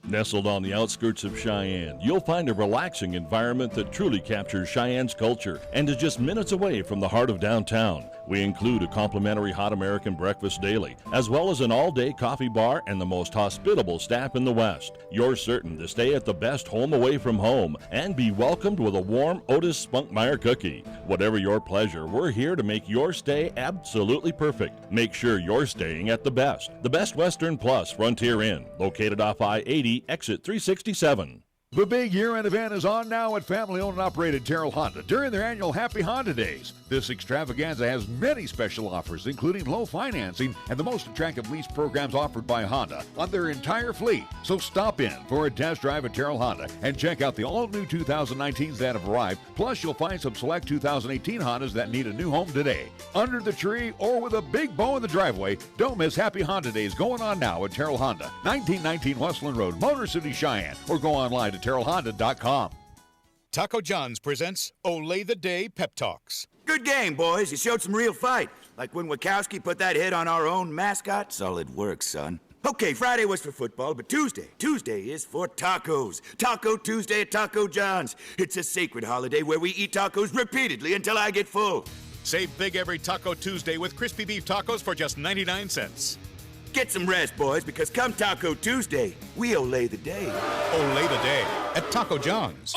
Nestled on the outskirts of Cheyenne, you'll find a relaxing environment that truly captures Cheyenne's culture and is just minutes away from the heart of downtown. We include a complimentary hot American breakfast daily, as well as an all-day coffee bar and the most hospitable staff in the West. You're certain to stay at the best home away from home and be welcomed with a warm Otis Spunkmeyer cookie. Whatever your pleasure, we're here to make your stay absolutely perfect. Make sure you're staying at the Best Western Plus Frontier Inn, located off I-80, exit 367. The big year-end event is on now at family-owned and operated Terrell Honda during their annual Happy Honda Days. This extravaganza has many special offers, including low financing and the most attractive lease programs offered by Honda on their entire fleet. So stop in for a test drive at Terrell Honda and check out the all-new 2019s that have arrived. Plus, you'll find some select 2018 Hondas that need a new home today. Under the tree or with a big bow in the driveway, don't miss Happy Honda Days going on now at Terrell Honda, 1919 Westland Road, Motor City, Cheyenne, or go online to TerrellHonda.com. Taco John's presents Olay the Day Pep Talks. Good game, boys. You showed some real fight. Like when Wachowski put that hit on our own mascot. Solid work, son. Okay, Friday was for football, but Tuesday is for tacos. Taco Tuesday at Taco John's. It's a sacred holiday where we eat tacos repeatedly until I get full. Save big every Taco Tuesday with crispy beef tacos for just 99 cents. Get some rest, boys, because come Taco Tuesday, we olay the day. Olay the day at Taco John's.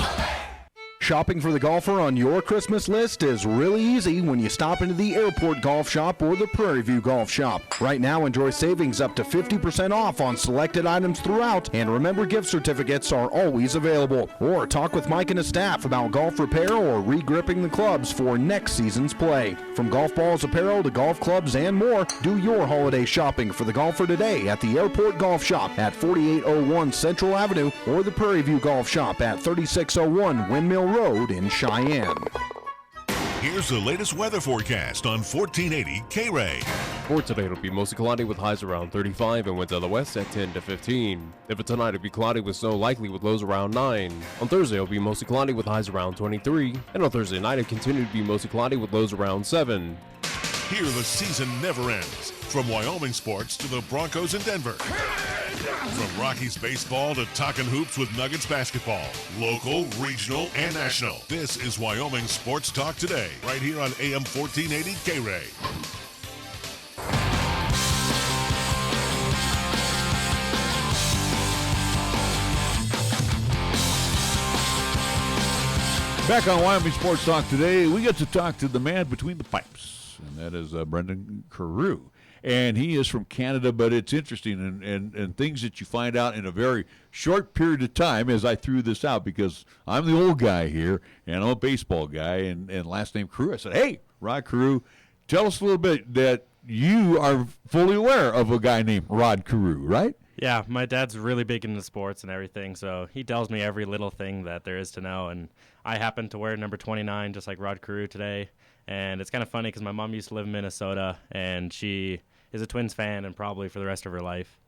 Shopping for the golfer on your Christmas list is really easy when you stop into the Airport Golf Shop or the Prairie View Golf Shop. Right now, enjoy savings up to 50% off on selected items throughout, and remember, gift certificates are always available. Or talk with Mike and his staff about golf repair or re-gripping the clubs for next season's play. From golf balls, apparel to golf clubs and more, do your holiday shopping for the golfer today at the Airport Golf Shop at 4801 Central Avenue or the Prairie View Golf Shop at 3601 Windmill Road in Cheyenne. Here's the latest weather forecast on 1480 KRAE. For today, it'll be mostly cloudy with highs around 35 and winds out of the west at 10 to 15. If it's tonight, it'll be cloudy with snow likely with lows around 9. On Thursday, it'll be mostly cloudy with highs around 23. And on Thursday night, it'll continue to be mostly cloudy with lows around 7. Here the season never ends. From Wyoming sports to the Broncos in Denver. From Rockies baseball to talking hoops with Nuggets basketball. Local, regional, and national. This is Wyoming Sports Talk Today, right here on AM 1480 KRAE. Back on Wyoming Sports Talk Today, we get to talk to the man between the pipes, and that is Brenden Carew. And he is from Canada, but it's interesting and things that you find out in a very short period of time as I threw this out because I'm the old guy here, and I'm a baseball guy, and last name Carew. I said, hey, Rod Carew, tell us a little bit that you are fully aware of a guy named Rod Carew, right? Yeah, my dad's really big into sports and everything, so he tells me every little thing that there is to know, and I happen to wear number 29 just like Rod Carew today. And it's kind of funny because my mom used to live in Minnesota, and she is a Twins fan and probably for the rest of her life.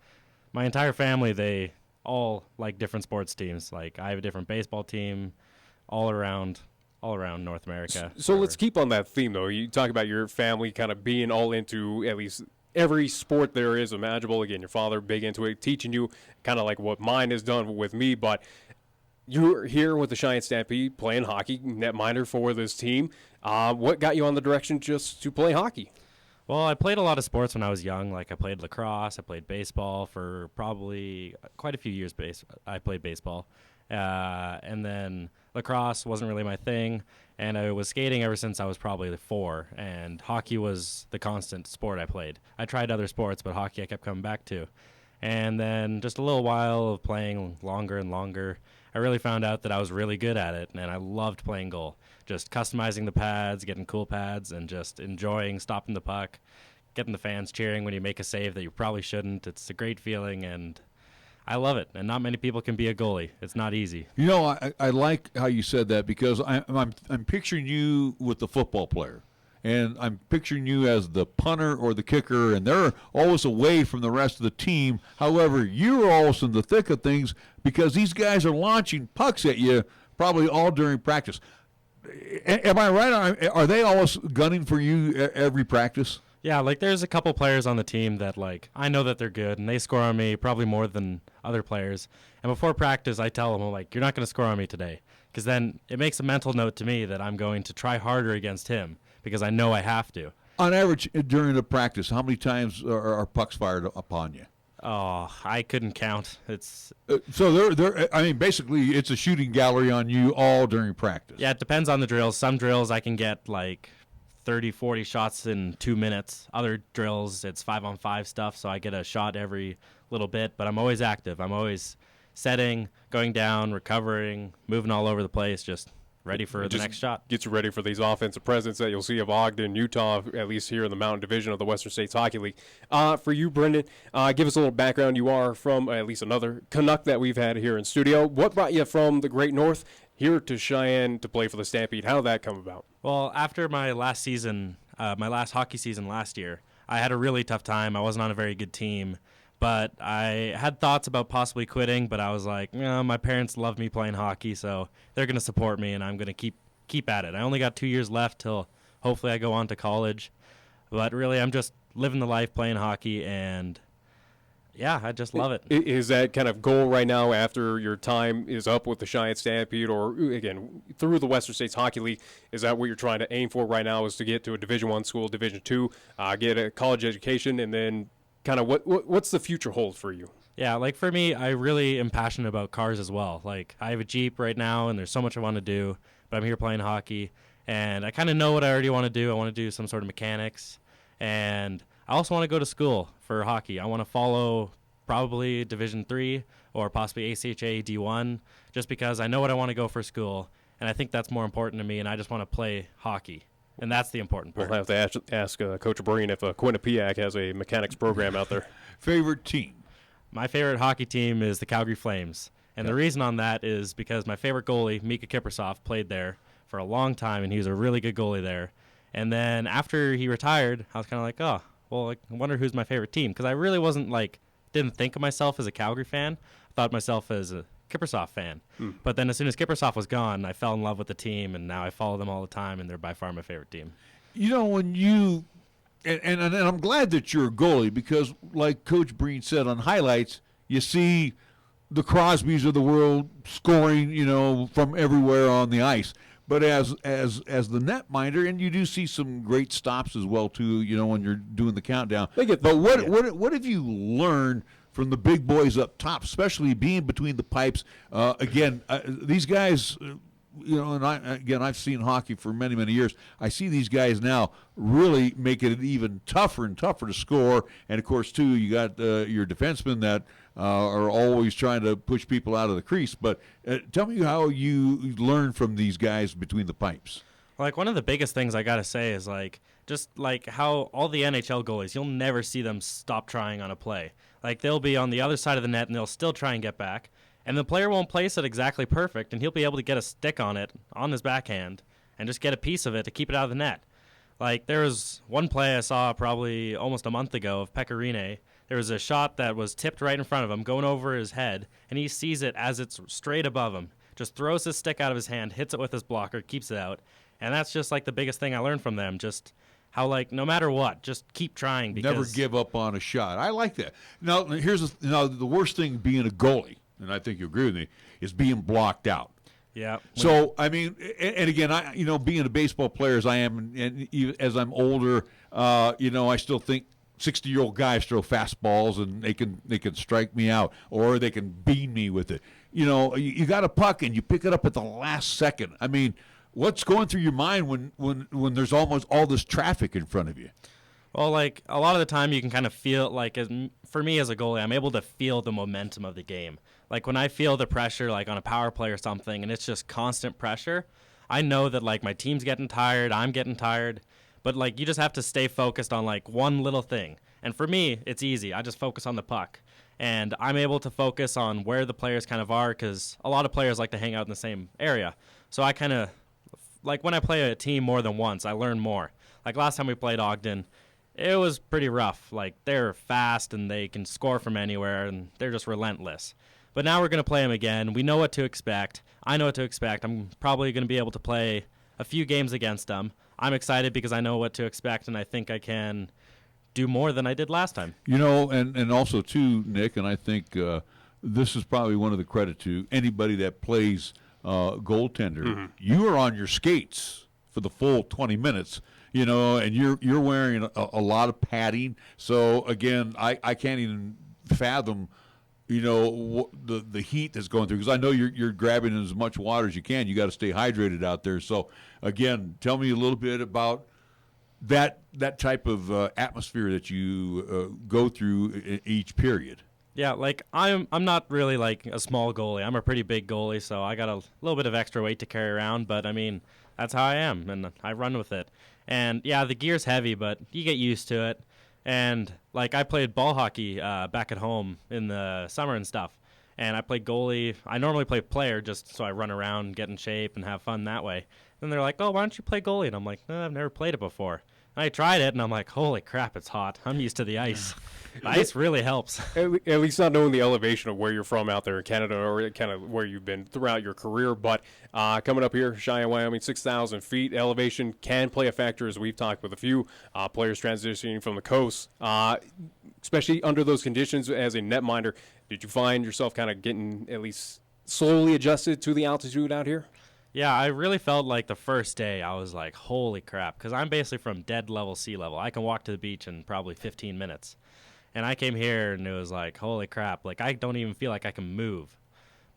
My entire family, they all like different sports teams. Like I have a different baseball team all around North America. So let's keep on that theme, though. You talk about your family kind of being all into at least every sport there is imaginable. Again, your father big into it, teaching you kind of like what mine has done with me, but you're here with the Cheyenne Stampede playing hockey, netminder for this team. What got you on the direction just to play hockey? Well, I played a lot of sports when I was young. Like I played lacrosse, I played baseball for probably quite a few years. I played baseball, and then lacrosse wasn't really my thing. And I was skating ever since I was probably 4. And hockey was the constant sport I played. I tried other sports, but hockey I kept coming back to. And then just a little while of playing longer and longer, I really found out that I was really good at it, and I loved playing goal. Just customizing the pads, getting cool pads, and just enjoying stopping the puck, getting the fans cheering when you make a save that you probably shouldn't. It's a great feeling, and I love it. And not many people can be a goalie. It's not easy. You know, I like how you said that because I'm picturing you with the football player. And I'm picturing you as the punter or the kicker, and they're always away from the rest of the team. However, you're always in the thick of things because these guys are launching pucks at you probably all during practice. Am I right? Are they always gunning for you every practice? Yeah, like there's a couple players on the team that like I know that they're good, and they score on me probably more than other players. And before practice, I tell them, I'm like, you're not going to score on me today, because then it makes a mental note to me that I'm going to try harder against him because I know I have to. On average, during the practice, how many times are pucks fired upon you? Oh, I couldn't count. It's so they're. I mean, basically, it's a shooting gallery on you all during practice. Yeah, it depends on the drills. Some drills I can get like 30, 40 shots in 2 minutes. Other drills, it's 5-on-5 stuff, so I get a shot every little bit. But I'm always active. I'm always setting, going down, recovering, moving all over the place, just ready for the next shot. Gets you ready for these offensive presence that you'll see of Ogden, Utah, at least here in the Mountain Division of the Western States Hockey League. For you, Brenden, give us a little background. You are from at least another Canuck that we've had here in studio. What brought you from the Great North here to Cheyenne to play for the Stampede? How did that come about? Well, after my last season, my last hockey season last year, I had a really tough time. I wasn't on a very good team. But I had thoughts about possibly quitting, but I was like, my parents love me playing hockey, so they're going to support me, and I'm going to keep at it. I only got 2 years left till hopefully I go on to college. But really, I'm just living the life playing hockey, and yeah, I just love it. Is that kind of goal right now after your time is up with the Cheyenne Stampede or, again, through the Western States Hockey League? Is that what you're trying to aim for right now, is to get to a Division I school, Division II, get a college education, and then kind of what's the future hold for you? Yeah, like for me, I really am passionate about cars as well. Like I have a Jeep right now, and there's so much I want to do, but I'm here playing hockey, and I kind of know what I already want to do. I want to do some sort of mechanics, and I also want to go to school for hockey. I want to follow probably Division III or possibly ACHA D1, just because I know what I want to go for school, and I think that's more important to me, and I just want to play hockey. And that's the important part. We'll have to ask Coach Breen if Quinnipiac has a mechanics program out there. Favorite team? My favorite hockey team is the Calgary Flames. And the reason on that is because my favorite goalie, Mika Kiprusoff, played there for a long time, and he was a really good goalie there. And then after he retired, I was kind of like, oh, well, I wonder who's my favorite team. Because I really didn't think of myself as a Calgary fan. I thought of myself as a Kiprusoff fan. But then as soon as Kiprusoff was gone, I fell in love with the team, and now I follow them all the time, and they're by far my favorite team. You know, when you and I'm glad that you're a goalie, because like Coach Breen said on highlights, you see the Crosbys of the world scoring, from everywhere on the ice. But as the netminder, and you do see some great stops as well too, when you're doing the countdown. But what have you learned from the big boys up top, especially being between the pipes? These guys, and I've seen hockey for many, many years. I see these guys now really making it even tougher and tougher to score. And, of course, too, you got your defensemen that are always trying to push people out of the crease. But tell me how you learn from these guys between the pipes. Like, one of the biggest things I got to say is, just how all the NHL goalies, you'll never see them stop trying on a play. Like, they'll be on the other side of the net, and they'll still try and get back. And the player won't place it exactly perfect, and he'll be able to get a stick on it, on his backhand, and just get a piece of it to keep it out of the net. Like, there was one play I saw probably almost a month ago of Pecorine. There was a shot that was tipped right in front of him, going over his head, and he sees it as it's straight above him. Just throws his stick out of his hand, hits it with his blocker, keeps it out. And that's just, the biggest thing I learned from them, just how, no matter what, just keep trying. Because never give up on a shot. I like that. Now, the worst thing being a goalie, and I think you agree with me, is being blocked out. Yeah. So, I mean, and again, being a baseball player as I am, and even as I'm older, I still think 60-year-old guys throw fastballs and they can strike me out or they can bean me with it. You got a puck and you pick it up at the last second. I mean, what's going through your mind when there's almost all this traffic in front of you? Well, like, a lot of the time you can kind of feel, like, for me as a goalie, I'm able to feel the momentum of the game. Like, when I feel the pressure, like, on a power play or something, and it's just constant pressure, I know that, like, my team's getting tired, I'm getting tired, but, like, you just have to stay focused on, like, one little thing. And for me, it's easy. I just focus on the puck. And I'm able to focus on where the players kind of are because a lot of players like to hang out in the same area. So I kind of, like, when I play a team more than once, I learn more. Like, last time we played Ogden, it was pretty rough. Like, they're fast and they can score from anywhere and they're just relentless. But now we're going to play them again. We know what to expect. I know what to expect. I'm probably going to be able to play a few games against them. I'm excited because I know what to expect and I think I can do more than I did last time. And also, too, Nick, and I think this is probably one of the credit to anybody that plays goaltender. Mm-hmm. You are on your skates for the full 20 minutes. And you're wearing a lot of padding. So again, I can't even fathom, the heat that's going through because I know you're grabbing as much water as you can. You got to stay hydrated out there. So again, tell me a little bit about that type of atmosphere that you go through each period. Yeah, like I'm not really like a small goalie. I'm a pretty big goalie, so I got a little bit of extra weight to carry around. But I mean, that's how I am, and I run with it. And yeah, the gear's heavy, but you get used to it. And like I played ball hockey back at home in the summer and stuff. And I played goalie. I normally play player just so I run around, get in shape, and have fun that way. And they're like, "Oh, why don't you play goalie?" And I'm like, "No, I've never played it before." And I tried it, and I'm like, "Holy crap, it's hot. I'm used to the ice." The ice really helps. At least not knowing the elevation of where you're from out there in Canada or kind of where you've been throughout your career. But coming up here, Cheyenne, Wyoming, 6,000 feet. Elevation can play a factor, as we've talked with a few players transitioning from the coast, especially under those conditions as a netminder. Did you find yourself kind of getting at least slowly adjusted to the altitude out here? Yeah, I really felt like the first day I was like, holy crap, because I'm basically from dead level sea level. I can walk to the beach in probably 15 minutes. And I came here and it was like, holy crap, like I don't even feel like I can move.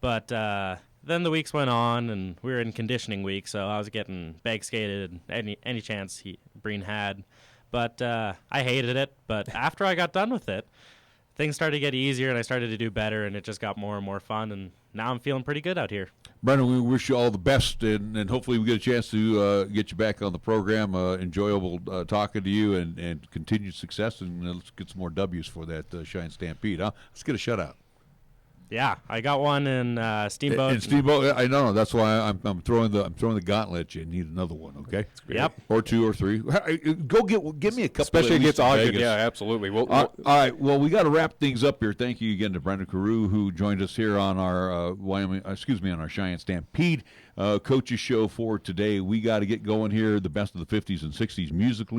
But then the weeks went on and we were in conditioning week, so I was getting bag skated any chance Breen had. But I hated it. But after I got done with it, things started to get easier and I started to do better and it just got more and more fun. And now I'm feeling pretty good out here. Brenden, we wish you all the best, and hopefully we get a chance to get you back on the program. Enjoyable talking to you, and continued success, and let's get some more W's for that Cheyenne Stampede. Huh? Let's get a shutout. Yeah, I got one in Steamboat. In Steamboat, I know. That's why I'm throwing the gauntlet. You need another one, okay? Yep. Or two or three. Go give me a couple. Especially against Ogden. Yeah, absolutely. All right. Well, we got to wrap things up here. Thank you again to Brenden Carew, who joined us here on our on our Cheyenne Stampede coaches show for today. We got to get going here. The best of the 50s and 60s musically.